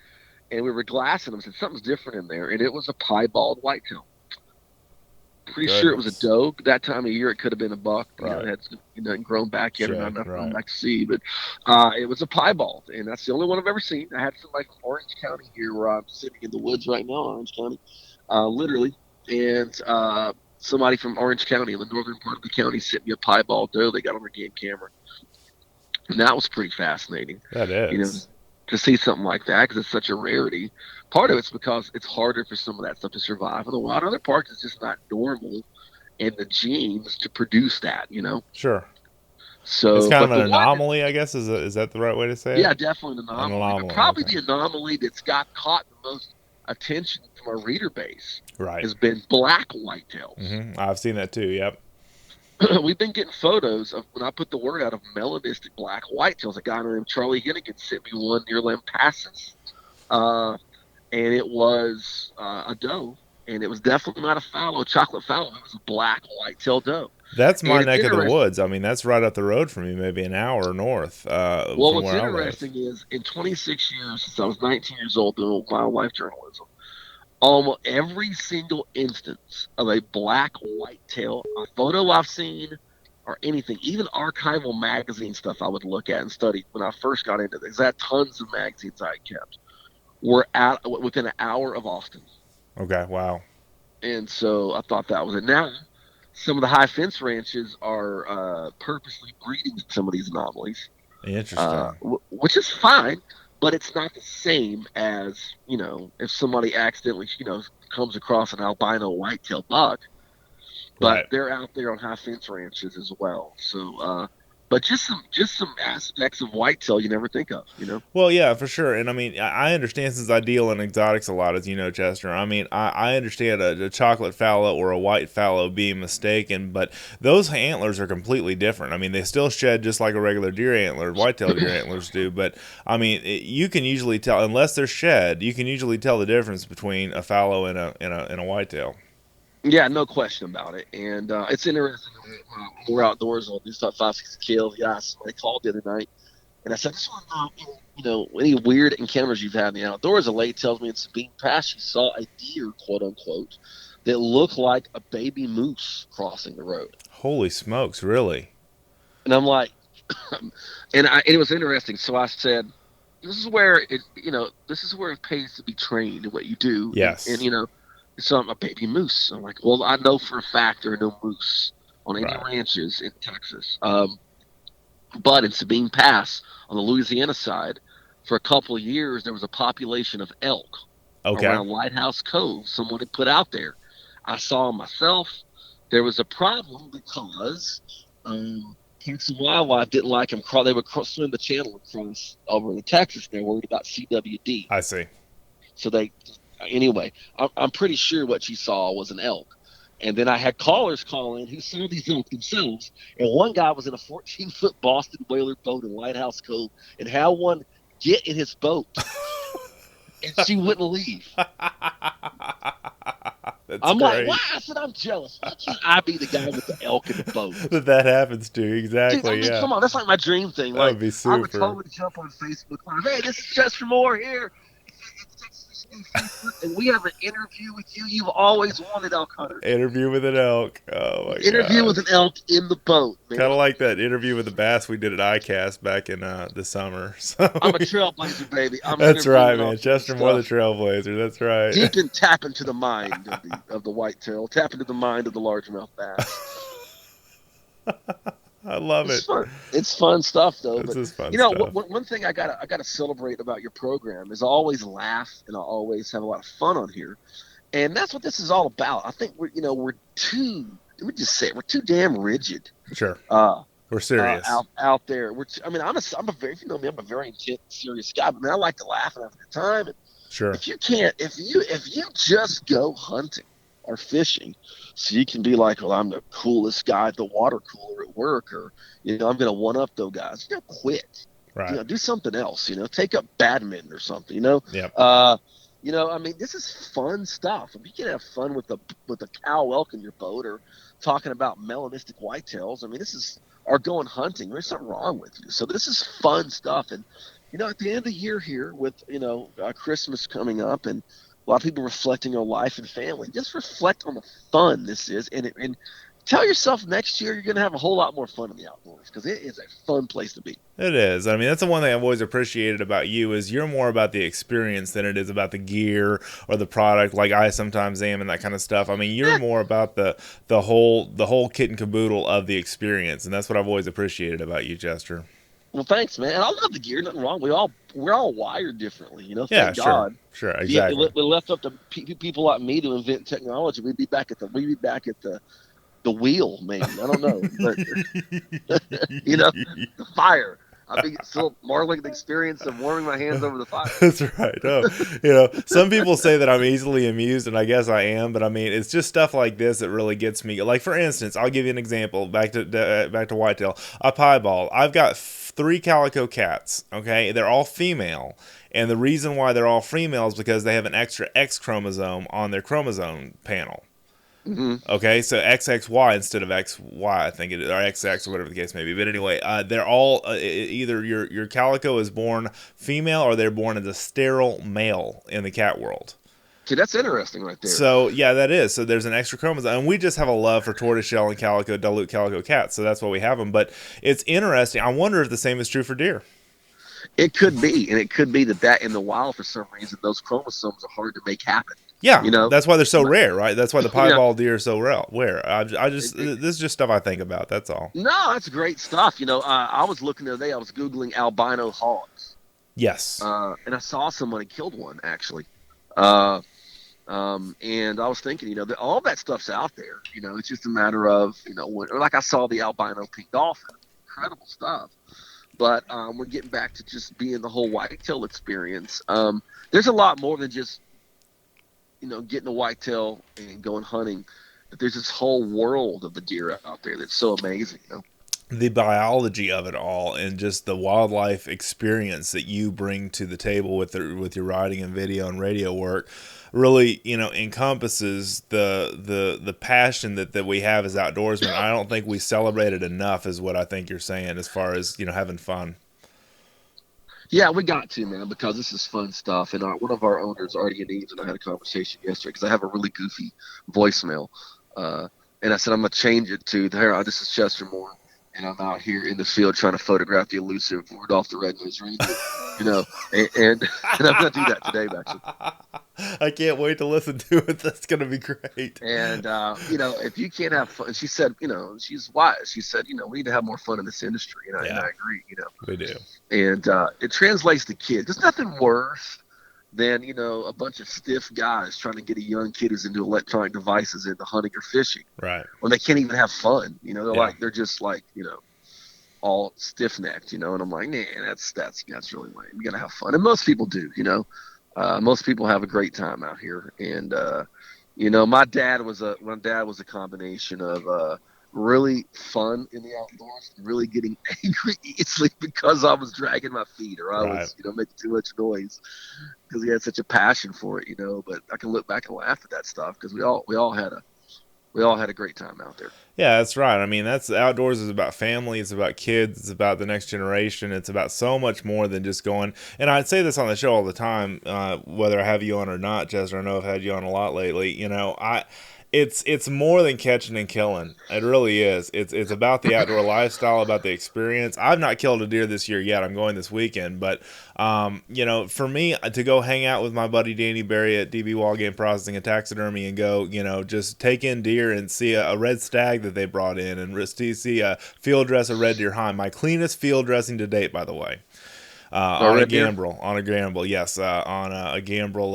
and we were glassing them. Said something's different in there, and it was a piebald whitetail. Pretty sure it was a doe. That time of year, it could have been a buck. Right. It hadn't grown back yet, or not enough grown back to see. But it was a piebald, and that's the only one I've ever seen. I had somebody from Orange County here, where I'm sitting in the woods right now, Orange County, literally, and somebody from Orange County, in the northern part of the county, sent me a piebald doe they got on their game camera, and that was pretty fascinating. That is. To see something like that because it's such a rarity. Part of it's because it's harder for some of that stuff to survive in the wild. Other parts, it's just not normal in the genes to produce that. Sure. So it's kind of an anomaly, I guess. Is that the right way to say it? Yeah, definitely an anomaly. But probably okay. the anomaly that's got caught the most attention from our reader base right. has been black whitetails. Mm-hmm. I've seen that too. Yep. We've been getting photos of when I put the word out of melanistic black whitetails. A guy named Charlie Hennigan sent me one near Lampasas, and it was a doe, and it was definitely not a chocolate fallow. It was a black whitetail doe. That's my And it's neck of the interesting. woods. I mean, that's right up the road from me, maybe an hour north Well, from what's where I live. interesting is in 26 years since I was 19 years old doing wildlife journalism, almost every single instance of a black whitetail, a photo I've seen, or anything, even archival magazine stuff I would look at and study when I first got into this. I had tons of magazines I kept. Were at within an hour of Austin, Okay, wow. and so I thought that was it. Now, some of the high fence ranches are purposely breeding some of these anomalies, Interesting. which is fine, but it's not the same as if somebody accidentally comes across an albino whitetail buck, but Right. they're out there on high fence ranches as well. So, but just some aspects of whitetail you never think of. Well, yeah, for sure. And I mean, I understand since I deal in exotics a lot, as you know, Chester. I mean, I understand a chocolate fallow or a white fallow being mistaken, but those antlers are completely different. I mean, they still shed just like a regular deer antler, whitetail deer antlers do. But I mean, you can usually tell, unless they're shed, you can usually tell the difference between a fallow and a whitetail. Yeah, no question about it. And it's interesting. We're outdoors on do stuff 5 6 kills. Yeah, somebody called the other night, and I said, "This one, any weird encounters you've had in the outdoors?" A lady tells me in Sabine Pass she saw a deer, quote unquote, that looked like a baby moose crossing the road. Holy smokes, really? And I'm like, and it was interesting. So I said, "This is where this is where it pays to be trained in what you do." And Yes. so I'm a baby moose. I'm like, well, I know for a fact there are no moose on any Right. ranches in Texas. But in Sabine Pass on the Louisiana side, for a couple of years there was a population of elk Okay. around Lighthouse Cove. Someone had put out there. I saw them myself. There was a problem because Parks and Wildlife didn't like them. They would swim the channel across over into Texas. They're worried about CWD. I see. So anyway, I'm pretty sure what she saw was an elk. And then I had callers call in who saw these elk themselves. And one guy was in a 14-foot Boston whaler boat in Lighthouse Cove and had one get in his boat, and she wouldn't leave. That's I'm like, why? great. I said, I'm jealous. Why can't I be the guy with the elk in the boat? That happens to. Dude, I Exactly, mean, yeah. come on, that's like my dream thing. That Like, would be I would super. totally jump on Facebook Live. Hey, this is just for more here. And we have an interview with you. You've always wanted elk hunter. Interview with an elk. Oh my Interview with an gosh. elk in the boat, man. Kind of like that interview with the bass we did at ICAST back in the summer. So I'm a trailblazer, baby. I'm that's right, interviewing all man. kinds of Chester Moore, the stuff. Trailblazer. That's Deep right. and tap into the mind of the whitetail, tap into the mind of the largemouth bass. I love It's it. fun. It's fun stuff, though. This But is fun stuff. one thing I gotta celebrate about your program is I always laugh and I always have a lot of fun on here, and that's what this is all about. I think we're too. Let me just say it, we're too damn rigid. Sure. Uh, We're serious. out there. I mean, I'm a very, if you know me, I'm a very intense, serious guy. But I like to laugh and have a good time. And Sure. if you just go hunting or fishing, so you can be like, well, I'm the coolest guy at the water cooler at work, or I'm gonna one up those guys. Quit. Right. Do something else. Take up badminton or something. Yep. I mean, this is fun stuff. If you can have fun with a cow elk in your boat, or talking about melanistic whitetails, I mean, this is or going hunting. There's something wrong with you. So this is fun stuff. And at the end of the year here, with Christmas coming up, and a lot of people reflecting on life and family, just reflect on the fun this is, and tell yourself next year you're going to have a whole lot more fun in the outdoors, because it is a fun place to be. It is. I mean, that's the one thing I've always appreciated about you is you're more about the experience than it is about the gear or the product, like I sometimes am and that kind of stuff. I mean, you're Yeah. more about the whole kit and caboodle of the experience, and that's what I've always appreciated about you, Chester. Well, thanks, man. And I love the gear. Nothing wrong. We're all wired differently. Yeah, Thank sure, God. sure, If you exactly. we left up to people like me to invent technology, we'd be back at the wheel, maybe. I don't know, but the fire. I'd be still marveling at the experience of warming my hands over the fire. That's right. Oh, some people say that I'm easily amused, and I guess I am. But I mean, it's just stuff like this that really gets me. Like for instance, I'll give you an example. Back to whitetail, a piebald. I've got three calico cats. Okay, they're all female, and the reason why they're all female is because they have an extra X chromosome on their chromosome panel. Hmm. Okay, so XXY instead of XY, I think it is, or XX or whatever the case may be. But anyway, they're all either your calico is born female or they're born as a sterile male in the cat world. See, that's interesting right there. So yeah, that is. So there's an extra chromosome, and we just have a love for tortoiseshell and calico, dilute calico cats, so that's why we have them. But it's interesting. I wonder if the same is true for deer. It could be, and it could be that in the wild, for some reason, those chromosomes are hard to make happen. Yeah, You know, that's why they're so rare, right? That's why the yeah. piebald deer are so rare. I just It, this is just stuff I think about. That's all. no, that's great stuff. I was looking the other day. I was googling albino hogs, Yes. and I saw somebody killed one actually. Uh, and I was thinking, that all that stuff's out there. It's just a matter of, like I saw the albino pink dolphin, incredible stuff. But we're getting back to just being the whole whitetail experience. There's a lot more than just, getting a whitetail and going hunting. But there's this whole world of the deer out there that's so amazing. The biology of it all and just the wildlife experience that you bring to the table with your writing and video and radio work really encompasses the passion that we have as outdoorsmen. I don't think we celebrate it enough is what I think you're saying as far as having fun. Yeah, we got to, man, because this is fun stuff. And one of our owners, Artie and Eves, and I had a conversation yesterday because I have a really goofy voicemail. And I said, I'm going to change it to, this is Chester Moore, and I'm out here in the field trying to photograph the elusive Rudolph the Red-Nosed Reindeer, and I'm going to do that today, actually. I can't wait to listen to it. That's going to be great. And, if you can't have fun, she said, she's wise. She said, we need to have more fun in this industry. And I agree, We do. And it translates to kids. There's nothing worse than, a bunch of stiff guys trying to get a young kid who's into electronic devices into hunting or fishing. Right. When they can't even have fun. They're just like, all stiff necked, and I'm like, nah, that's really lame. You gotta have fun. And most people do, most people have a great time out here. And, my dad was a combination of, really fun in the outdoors, really getting angry easily because I was dragging my feet or I was, making too much noise because he had such a passion for it, but I can look back and laugh at that stuff because we all had a great time out there. Yeah, that's right. I mean, that's outdoors is about family. It's about kids. It's about the next generation. It's about so much more than just going. And I'd say this on the show all the time, whether I have you on or not, Chester. I know I've had you on a lot lately. It's more than catching and killing. It really is. It's about the outdoor lifestyle, about the experience. I've not killed a deer this year yet. I'm going this weekend, but for me to go hang out with my buddy Danny Berry at DB Wild Game Processing and Taxidermy and go, just take in deer and see a red stag that they brought in and see a field dress of red deer hind. My cleanest field dressing to date, by the way. On a gambrel, yes, on a gambrel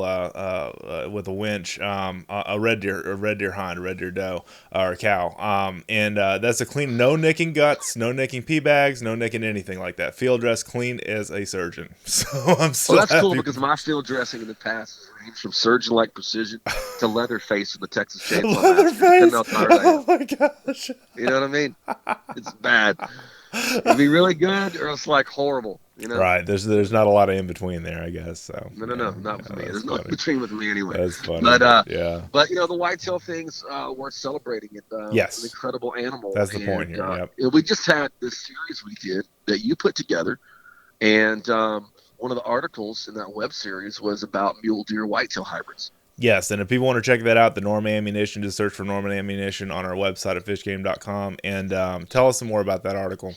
with a winch, a red deer hind, a red deer doe or cow, and that's a clean, no nicking guts, no nicking pea bags, no nicking anything like that. Field dress clean as a surgeon. So I'm so that's happy. Cool because my field dressing in the past has ranged from surgeon like precision to Leatherface from the Texas Chainsaw Leatherface. Oh my gosh. You know what I mean? It's bad. It'd be really good or it's like horrible. Right. There's not a lot of in between there, I guess. So no, not with me. There's no in between with me anyway. That's funny. But yeah. But the whitetail thing's worth celebrating. Yes. It's an incredible animal. That's the point here. Yep. We just had this series we did that you put together, and one of the articles in that web series was about mule deer whitetail hybrids. Yes, and if people want to check that out, the Norman Ammunition, just search for Norman Ammunition on our website at fishgame.com, and tell us some more about that article.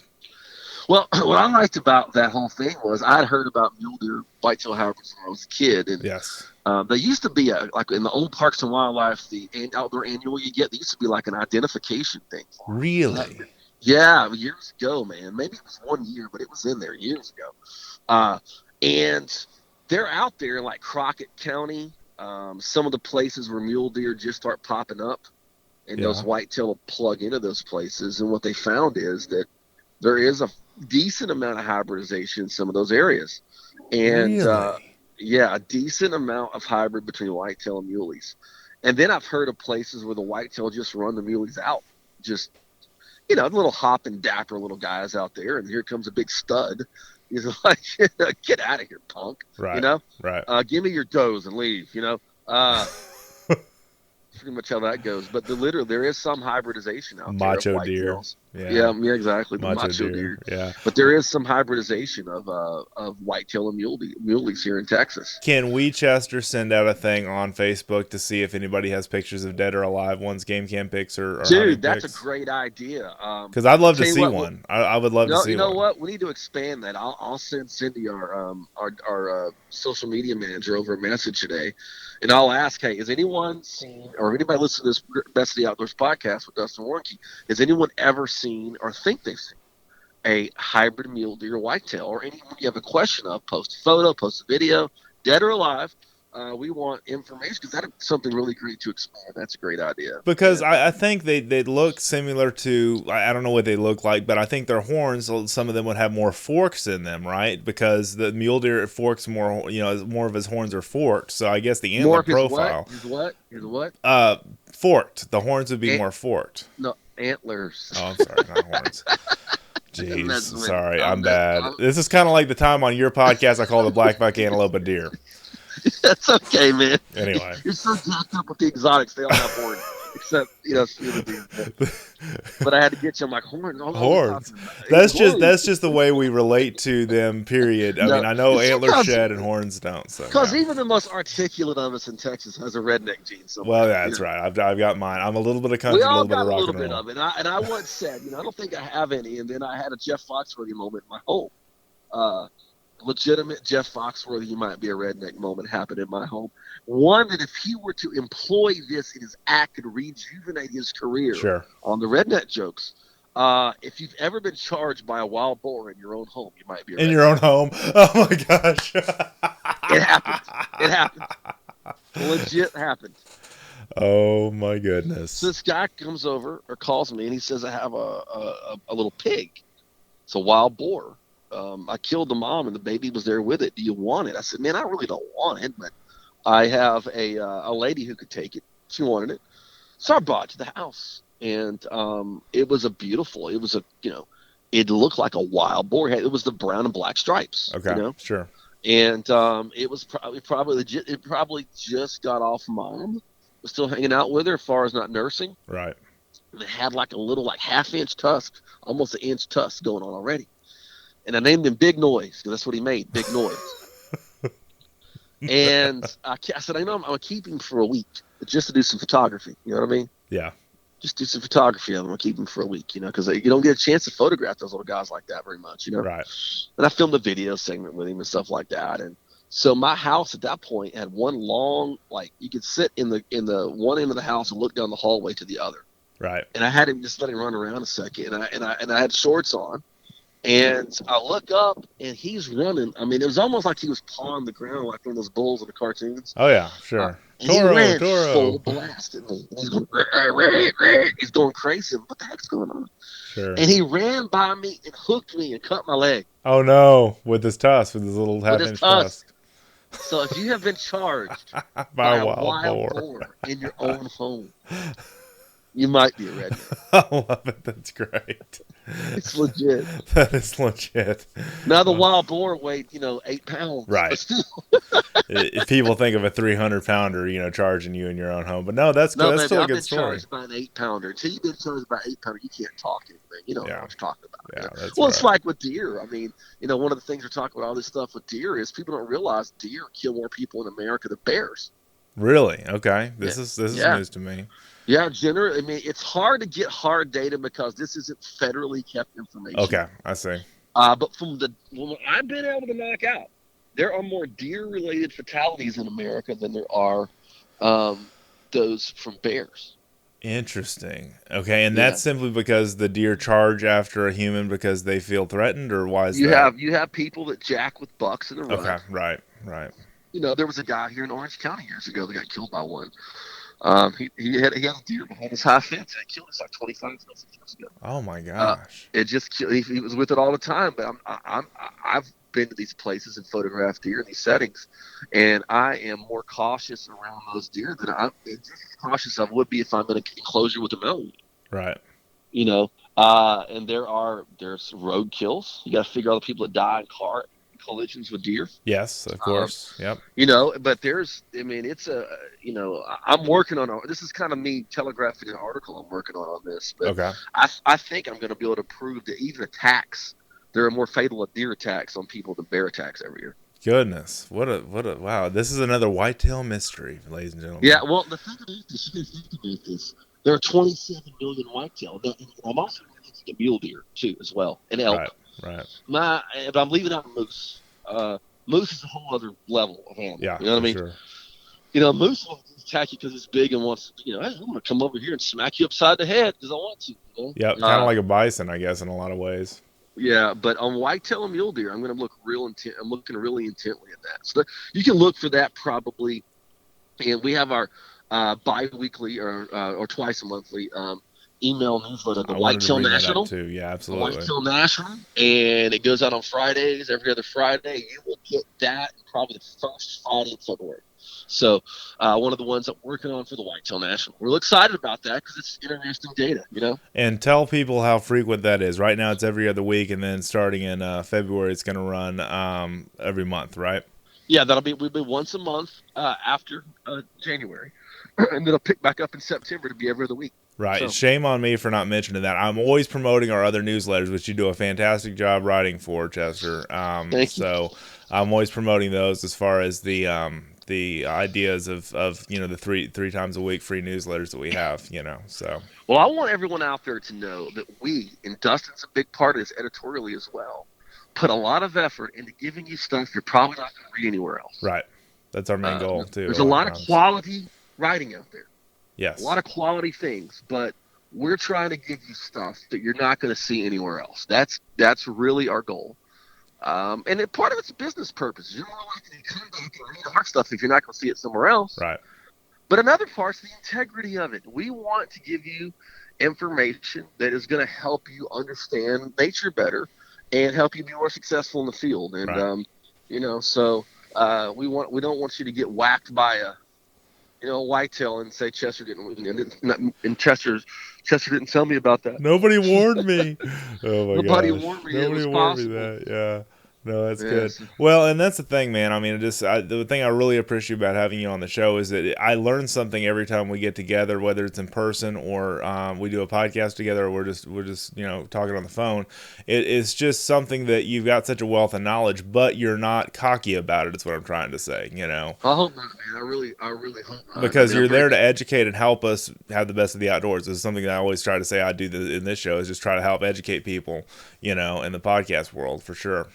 Well, what I liked about that whole thing was I'd heard about mule deer whitetail hybrids when I was a kid, and yes, there used to be like in the old Parks and Wildlife, the outdoor annual you get, there used to be like an identification thing. Really? Yeah, years ago, man. Maybe it was 1 year, but it was in there years ago. And they're out there in like Crockett County. Some of the places where mule deer just start popping up, and those whitetail will plug into those places. And what they found is that there is a decent amount of hybridization in some of those areas. And really? A decent amount of hybrid between whitetail and muleys. And then I've heard of places where the whitetail just run the muleys out. Just, little hop and dapper little guys out there, and here comes a big stud. He's like, get out of here, punk. Right. Right. Give me your does and leave. pretty much how that goes. But literally, there is some hybridization out there of Macho deer. whitetails. Yeah. Yeah, exactly. The Macho macho deer. deer. Yeah. But there is some hybridization of whitetail and muleys here in Texas. Can Winchester send out a thing on Facebook to see if anybody has pictures of dead or alive ones, game cam pics or hunting Dude, that's a pics? great idea. Because I'd I'll love to tell you see what. one. I would love to No, see you know one. what? We need to expand that. I'll send Cindy our social media manager over a message today, and I'll ask, hey, has anyone seen or anybody listening to this Best of the Outdoors podcast with Dustin Warnke? Has anyone ever seen or think they've seen a hybrid mule deer whitetail? Or anyone you have a question of, post a photo, post a video, dead or alive. We want information because that's something really great to expand. That's a great idea. Because And I think they look similar to, I don't know what they look like, but I think their horns, some of them would have more forks in them, right? Because the mule deer forks more, more of his horns are forked. So I guess the more antler of his what? profile, His what? His what? forked. The horns would be Ant- more forked. no, antlers. Oh, I'm sorry, not horns. I'm Jeez, messing with you. sorry, I'm bad. This is kind of like the time on your podcast I call the blackback antelope a deer. That's okay, man. Anyway. You're so jacked up with the exotics. They all have horns, except the deer. But I had to get you on my horns. Horns. That's just the way we relate to them. Period. I mean, I know antlers shed and horns don't. So because even the most articulate of us in Texas has a redneck gene. Well, that's right. I've got mine. I'm a little bit of country, We a all little bit got of a rock little and bit roll. of it. And I once said, I don't think I have any. And then I had a Jeff Foxworthy moment in my home. Legitimate Jeff Foxworthy, you might be a redneck moment happened in my home. One that if he were to employ this in his act could rejuvenate his career on the redneck jokes. If you've ever been charged by a wild boar in your own home, you might be a redneck. In your own home? Oh my gosh. It happened. It happened. Legit happened. Oh my goodness. So this guy comes over or calls me and he says, I have a little pig. It's a wild boar. I killed the mom and the baby was there with it. Do you want it? I said, man, I really don't want it, but I have a lady who could take it. She wanted it. So I brought it to the house. And it was it looked like a wild boar. It was the brown and black stripes. Okay, sure. And it was probably legit. It probably just got off mom. Was still hanging out with her as far as not nursing. Right. And it had like a little half-inch tusk, almost an inch tusk going on already. And I named him Big Noise because that's what he made, Big Noise. And I said, I'm going to keep him for a week just to do some photography. You know what I mean? Yeah. Just do some photography of him. I'm going to keep him for a week, because you don't get a chance to photograph those little guys like that very much, Right. And I filmed a video segment with him and stuff like that. And so my house at that point had one long, you could sit in the one end of the house and look down the hallway to the other. Right. And I had him just let him run around a second. And I had shorts on. And I look up, and he's running. I mean, it was almost like he was pawing the ground like one of those bulls in the cartoons. Oh, yeah, sure. And he ran full blast at me. He's going, he's going crazy. What the heck's going on? Sure. And he ran by me and hooked me and cut my leg. Oh, no, with his tusk, with his little half-inch tusk. So if you have been charged by a wild boar in your own home, you might be a redneck. I love it. That's great. It's legit. That is legit. Now the wild boar weighed, 8 pounds. Right. If people think of a 300-pounder, charging you in your own home, but no, that's good. That's still a good story. I've been charged by an 8-pounder. Until you've been charged by an 8-pounder, you can't talk anything. You don't know what you're talking about. Yeah, that's well, it's like with deer. I mean, one of the things we're talking about all this stuff with deer is people don't realize deer kill more people in America than bears. Really? Okay. This is news to me. Yeah, generally, I mean, it's hard to get hard data because this isn't federally kept information. Okay, I see. But from what I've been able to knock out, there are more deer-related fatalities in America than there are those from bears. Interesting. Okay, and that's simply because the deer charge after a human because they feel threatened, or why is that? You have people that jack with bucks in the rut. Okay, right. There was a guy here in Orange County years ago that got killed by one. He had a deer behind his high fence and it killed us like 25 years ago. Oh my gosh! It just killed. He was with it all the time. But I've been to these places and photographed deer in these settings, and I am more cautious around those deer than I'm just as cautious I would be if I'm in an enclosure with a mountain. Right. And there's road kills. You got to figure out the people that die in collisions with deer. Yes, of course. Yep. But I'm working on this is kind of me telegraphing an article I'm working on this, but Okay. I think I'm going to be able to prove that even attacks, there are more fatal deer attacks on people than bear attacks every year. Goodness, what a wow! This is another whitetail mystery, ladies and gentlemen. Yeah, well, the thing is, you can think about this. There are 27 million whitetail. I'm also looking at mule deer too, as well, and elk. Right. But I'm leaving out moose. Moose is a whole other level of animal. Yeah, you know what I mean? Sure. Moose will attack you because it's big and wants, hey, I'm going to come over here and smack you upside the head because I want to. Yeah, kind of like a bison, I guess, in a lot of ways. Yeah, but on whitetail and mule deer, I'm going to look I'm looking really intently at that. So you can look for that probably. And we have our bi-weekly or twice a monthly email newsletter, the Whitetail National. Too. Yeah, absolutely. The Whitetail National, and it goes out on Fridays, every other Friday. You will get that probably the first Friday in February. So one of the ones I'm working on for the Whitetail National. We're excited about that because it's interesting data, And tell people how frequent that is. Right now it's every other week, and then starting in February it's going to run every month, right? Yeah, we'll be once a month after January, and then it'll pick back up in September to be every other week. Right. So. Shame on me for not mentioning that. I'm always promoting our other newsletters, which you do a fantastic job writing for, Chester. Thank you. So I'm always promoting those as far as the ideas of the three times a week free newsletters that we have. So. Well, I want everyone out there to know that we, and Dustin's a big part of this editorially as well, put a lot of effort into giving you stuff you're probably not going to read anywhere else. Right. That's our main goal too. There's a lot of quality writing out there. Yes. A lot of quality things, but we're trying to give you stuff that you're not going to see anywhere else. That's really our goal. And part of it's business purposes. You're more likely to come back and read our stuff if you're not going to see it somewhere else. Right. But another part's the integrity of it. We want to give you information that is going to help you understand nature better and help you be more successful in the field. And right. So we don't want you to get whacked by a whitetail and say Chester didn't Chester didn't tell me about that. Nobody warned me. Oh my god. Nobody warned me. Nobody warned me that. Yeah. No, that's good. Yes. Well, and that's the thing, man. I mean, the thing I really appreciate about having you on the show is that I learn something every time we get together, whether it's in person or we do a podcast together, or we're just talking on the phone. It's just something that you've got such a wealth of knowledge, but you're not cocky about it. Is what I'm trying to say. I hope not, man. I really hope not. Because you're there to educate and help us have the best of the outdoors. This is something that I always try to say I do in this show, is just try to help educate people, in the podcast world for sure.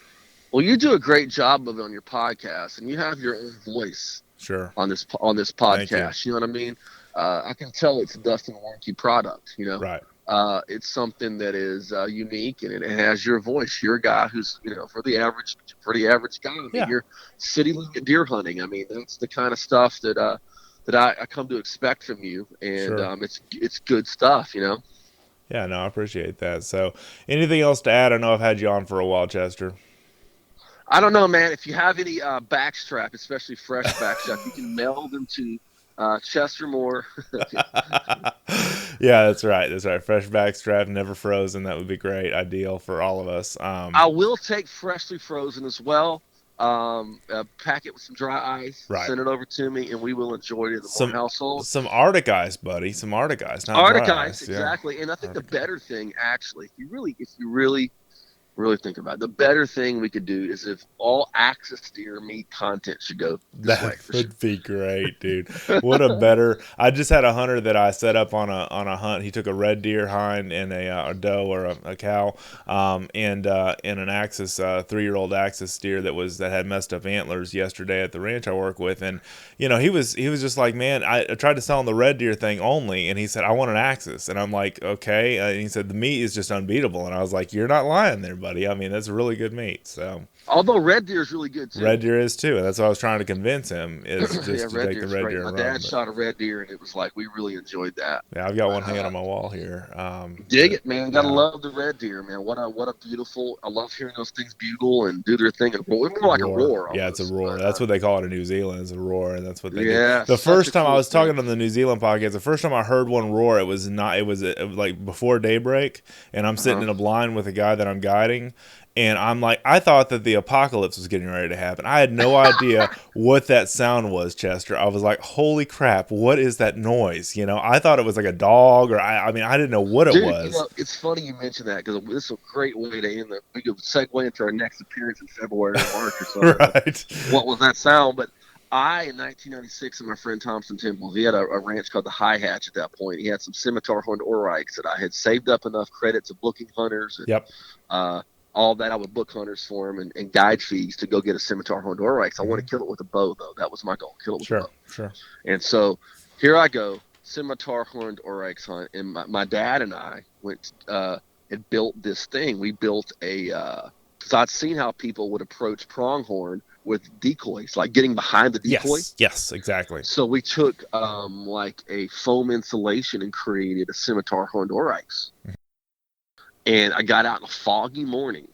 Well, you do a great job of it on your podcast, and you have your own voice. Sure. On this podcast, you know what I mean? I can tell it's a Dustin Warnke product. Right. It's something that is unique, and it has your voice. You're a guy who's, for the average guy. I mean, you're city limit deer hunting. I mean, that's the kind of stuff that I come to expect from you, and sure. It's good stuff. Yeah, no, I appreciate that. So, anything else to add? I know I've had you on for a while, Chester. I don't know, man. If you have any backstrap, especially fresh backstrap, you can mail them to Chester Moore. Yeah, that's right. Fresh backstrap, never frozen. That would be great. Ideal for all of us. I will take freshly frozen as well. Pack it with some dry ice. Right. Send it over to me, and we will enjoy it in the Moore household. Some Arctic ice, buddy. Some Arctic ice, not Arctic dry ice, exactly. Yeah. And I think Arctic. The better thing, actually, if you really think about it, the better thing we could do is if all axis deer meat content should go this way. That would be great, dude. What a better. I just had a hunter that I set up on a hunt. He took a red deer hind and a doe or a cow, and an axis 3-year-old axis deer that had messed up antlers yesterday at the ranch I work with, and he was just like, man, I tried to sell him the red deer thing only, and he said I want an axis, and I'm like, okay, and he said the meat is just unbeatable, and I was like, you're not lying there, buddy. I mean, that's really good meat. So, although red deer is really good too. Red deer is too, and that's what I was trying to convince him is just to take the red deer. My dad shot a red deer, and it was like we really enjoyed that. Yeah, I've got one hanging on my wall here. Dig it, man. Gotta love the red deer, man. What a beautiful. I love hearing those things bugle and do their thing and roar. It's more like a roar. Almost. Yeah, it's a roar. That's what they call it in New Zealand. It's a roar, and that's what they do. The first time I was talking on the New Zealand podcast, the first time I heard one roar, it was like before daybreak, and I'm sitting in a blind with a guy that I'm guiding. starting. And I'm like, I thought that the apocalypse was getting ready to happen. I had no idea what that sound was, Chester. I was like, holy crap, what is that noise? I thought it was like a dog, or I mean, I didn't know what it Dude, was. it's funny you mentioned that because this is a great way to end we could segue into our next appearance in February or March or something. Right. What was that sound? But in 1996, and my friend Thompson Temple, he had a ranch called the High Hatch at that point. He had some scimitar horned oryx that I had saved up enough credits of booking hunters. And, Yep. all that I would book hunters for him and guide fees to go get a scimitar horned oryx. I want to kill it with a bow, though. That was my goal. Kill it with a bow. Sure. And so here I go, scimitar horned oryx hunt. And my dad and I went and built this thing. We built because I'd seen how people would approach pronghorn with decoys, like getting behind the decoy. Yes, exactly. So we took like a foam insulation and created a scimitar horned oryx. And I got out in a foggy morning,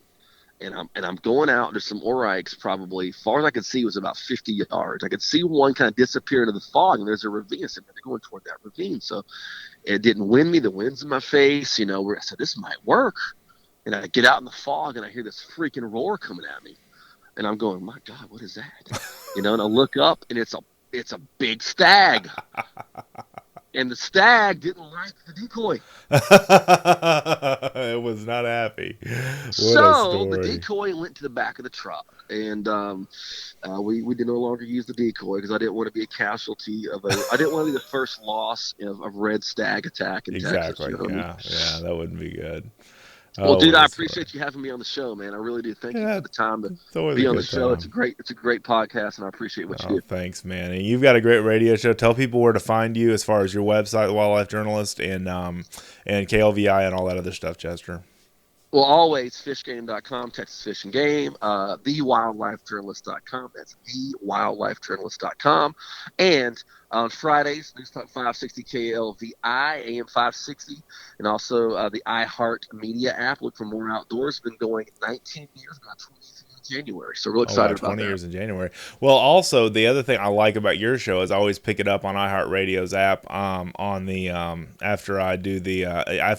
and I'm going out. There's some oryx probably, as far as I could see, was about 50 yards. I could see one kind of disappear into the fog, and there's a ravine. I said, they're going toward that ravine. So it didn't wind me. The wind's in my face. I said, this might work. And I get out in the fog, and I hear this freaking roar coming at me. And I'm going, my God, what is that? And I look up, and it's a big stag. And the stag didn't like the decoy. It was not happy. So the decoy went to the back of the truck, and we did no longer use the decoy because I didn't want to be a casualty I didn't want to be the first loss of red stag attack in Texas. Yeah, that wouldn't be good. Well, dude, I appreciate you having me on the show, man. I really do. Thank you for the time to be on the show. It's a great podcast, and I appreciate what you do. Thanks, man. And you've got a great radio show. Tell people where to find you as far as your website, The Wildlife Journalist, and KLVI and all that other stuff, Chester. Well, always fishgame.com, Texas Fish and Game, thewildlifejournalist.com. That's thewildlifejournalist.com. And on Fridays, News Talk 560 KLVI, AM 560, and also the iHeart Media app. Look for More Outdoors. Been going 19 years, about 20 years in January. So real excited about that. 20 years in January. Well, also, the other thing I like about your show is I always pick it up on iHeartRadio's app on the after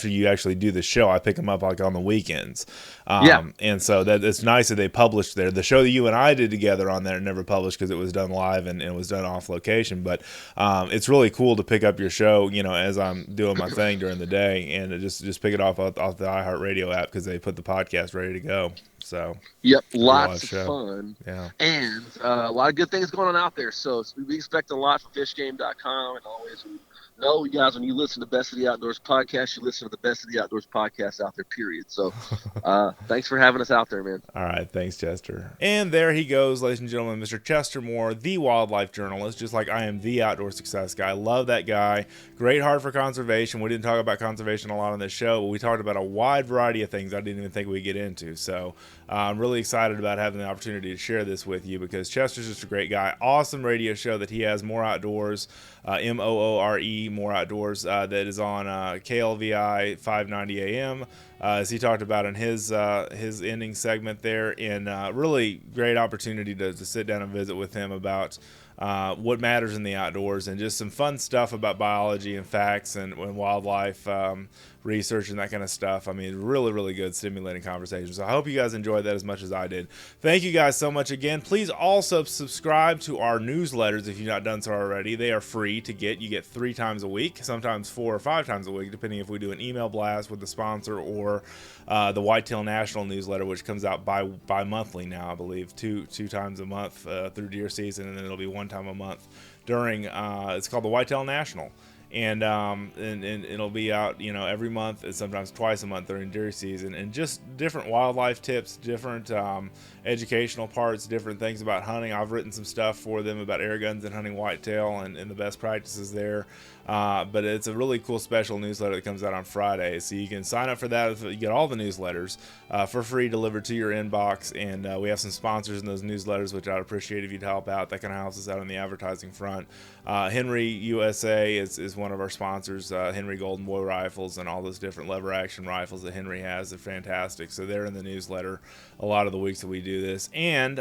you actually do the show. I pick them up like on the weekends. And so that it's nice that they published there. The show that you and I did together on there never published because it was done live and it was done off location. But it's really cool to pick up your show, as I'm doing my thing during the day, and just pick it off the iHeartRadio app because they put the podcast ready to go. So lots of fun, and a lot of good things going on out there. So we expect a lot from fishgame.com, and always you guys, when you listen to Best of the Outdoors podcast, you listen to the Best of the Outdoors podcast out there, period. So thanks for having us out there, man. All right. Thanks, Chester. And there he goes, ladies and gentlemen, Mr. Chester Moore, the wildlife journalist, just like I am the outdoor success guy. Love that guy. Great heart for conservation. We didn't talk about conservation a lot on this show, but we talked about a wide variety of things I didn't even think we'd get into. So I'm really excited about having the opportunity to share this with you because Chester's just a great guy. Awesome radio show that he has, More Outdoors, MOORE, More Outdoors, that is on KLVI 590 AM, as he talked about in his ending segment there. And really great opportunity to sit down and visit with him about what matters in the outdoors and just some fun stuff about biology and facts and wildlife research and that kind of stuff. I mean, really, really good, stimulating conversation. So I hope you guys enjoyed that as much as I did. Thank you guys so much again. Please also subscribe to our newsletters if you've not done so already. They are free to get. You get 3 times a week, sometimes 4 or 5 times a week, depending if we do an email blast with the sponsor or the Whitetail National newsletter, which comes out bi-monthly now, I believe, two times a month through deer season, and then it'll be 1 time a month during, it's called the Whitetail National. And it'll be out, every month and sometimes twice a month during deer season, and just different wildlife tips, different educational parts, different things about hunting. I've written some stuff for them about air guns and hunting whitetail and the best practices there. But it's a really cool special newsletter that comes out on Friday. So you can sign up for that. You get all the newsletters for free delivered to your inbox. And we have some sponsors in those newsletters, which I'd appreciate if you'd help out. That kind of helps us out on the advertising front. Henry USA is one of our sponsors. Henry Golden Boy rifles and all those different lever action rifles that Henry has. They're fantastic. So they're in the newsletter a lot of the weeks that we do this. And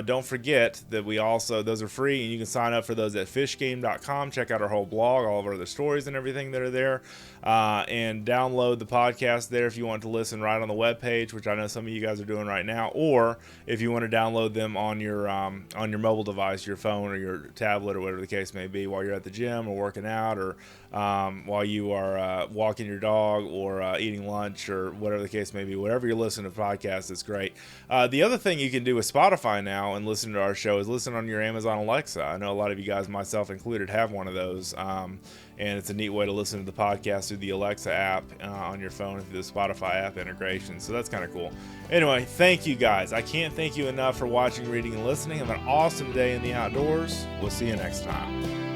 don't forget that those are free, and you can sign up for those at fishgame.com. Check out our whole blog, all of our other stories and everything that are there. And download the podcast there if you want to listen right on the webpage, which I know some of you guys are doing right now, or if you want to download them on your mobile device, your phone or your tablet or whatever the case may be, while you're at the gym or working out, or while you are walking your dog, or eating lunch, or whatever the case may be. Whatever you're listening to podcasts, it's great. The other thing you can do with Spotify now and listen to our show is listen on your Amazon Alexa. I know a lot of you guys, myself included, have one of those. And it's a neat way to listen to the podcast through the Alexa app on your phone, through the Spotify app integration. So that's kind of cool. Anyway, thank you guys. I can't thank you enough for watching, reading, and listening. Have an awesome day in the outdoors. We'll see you next time.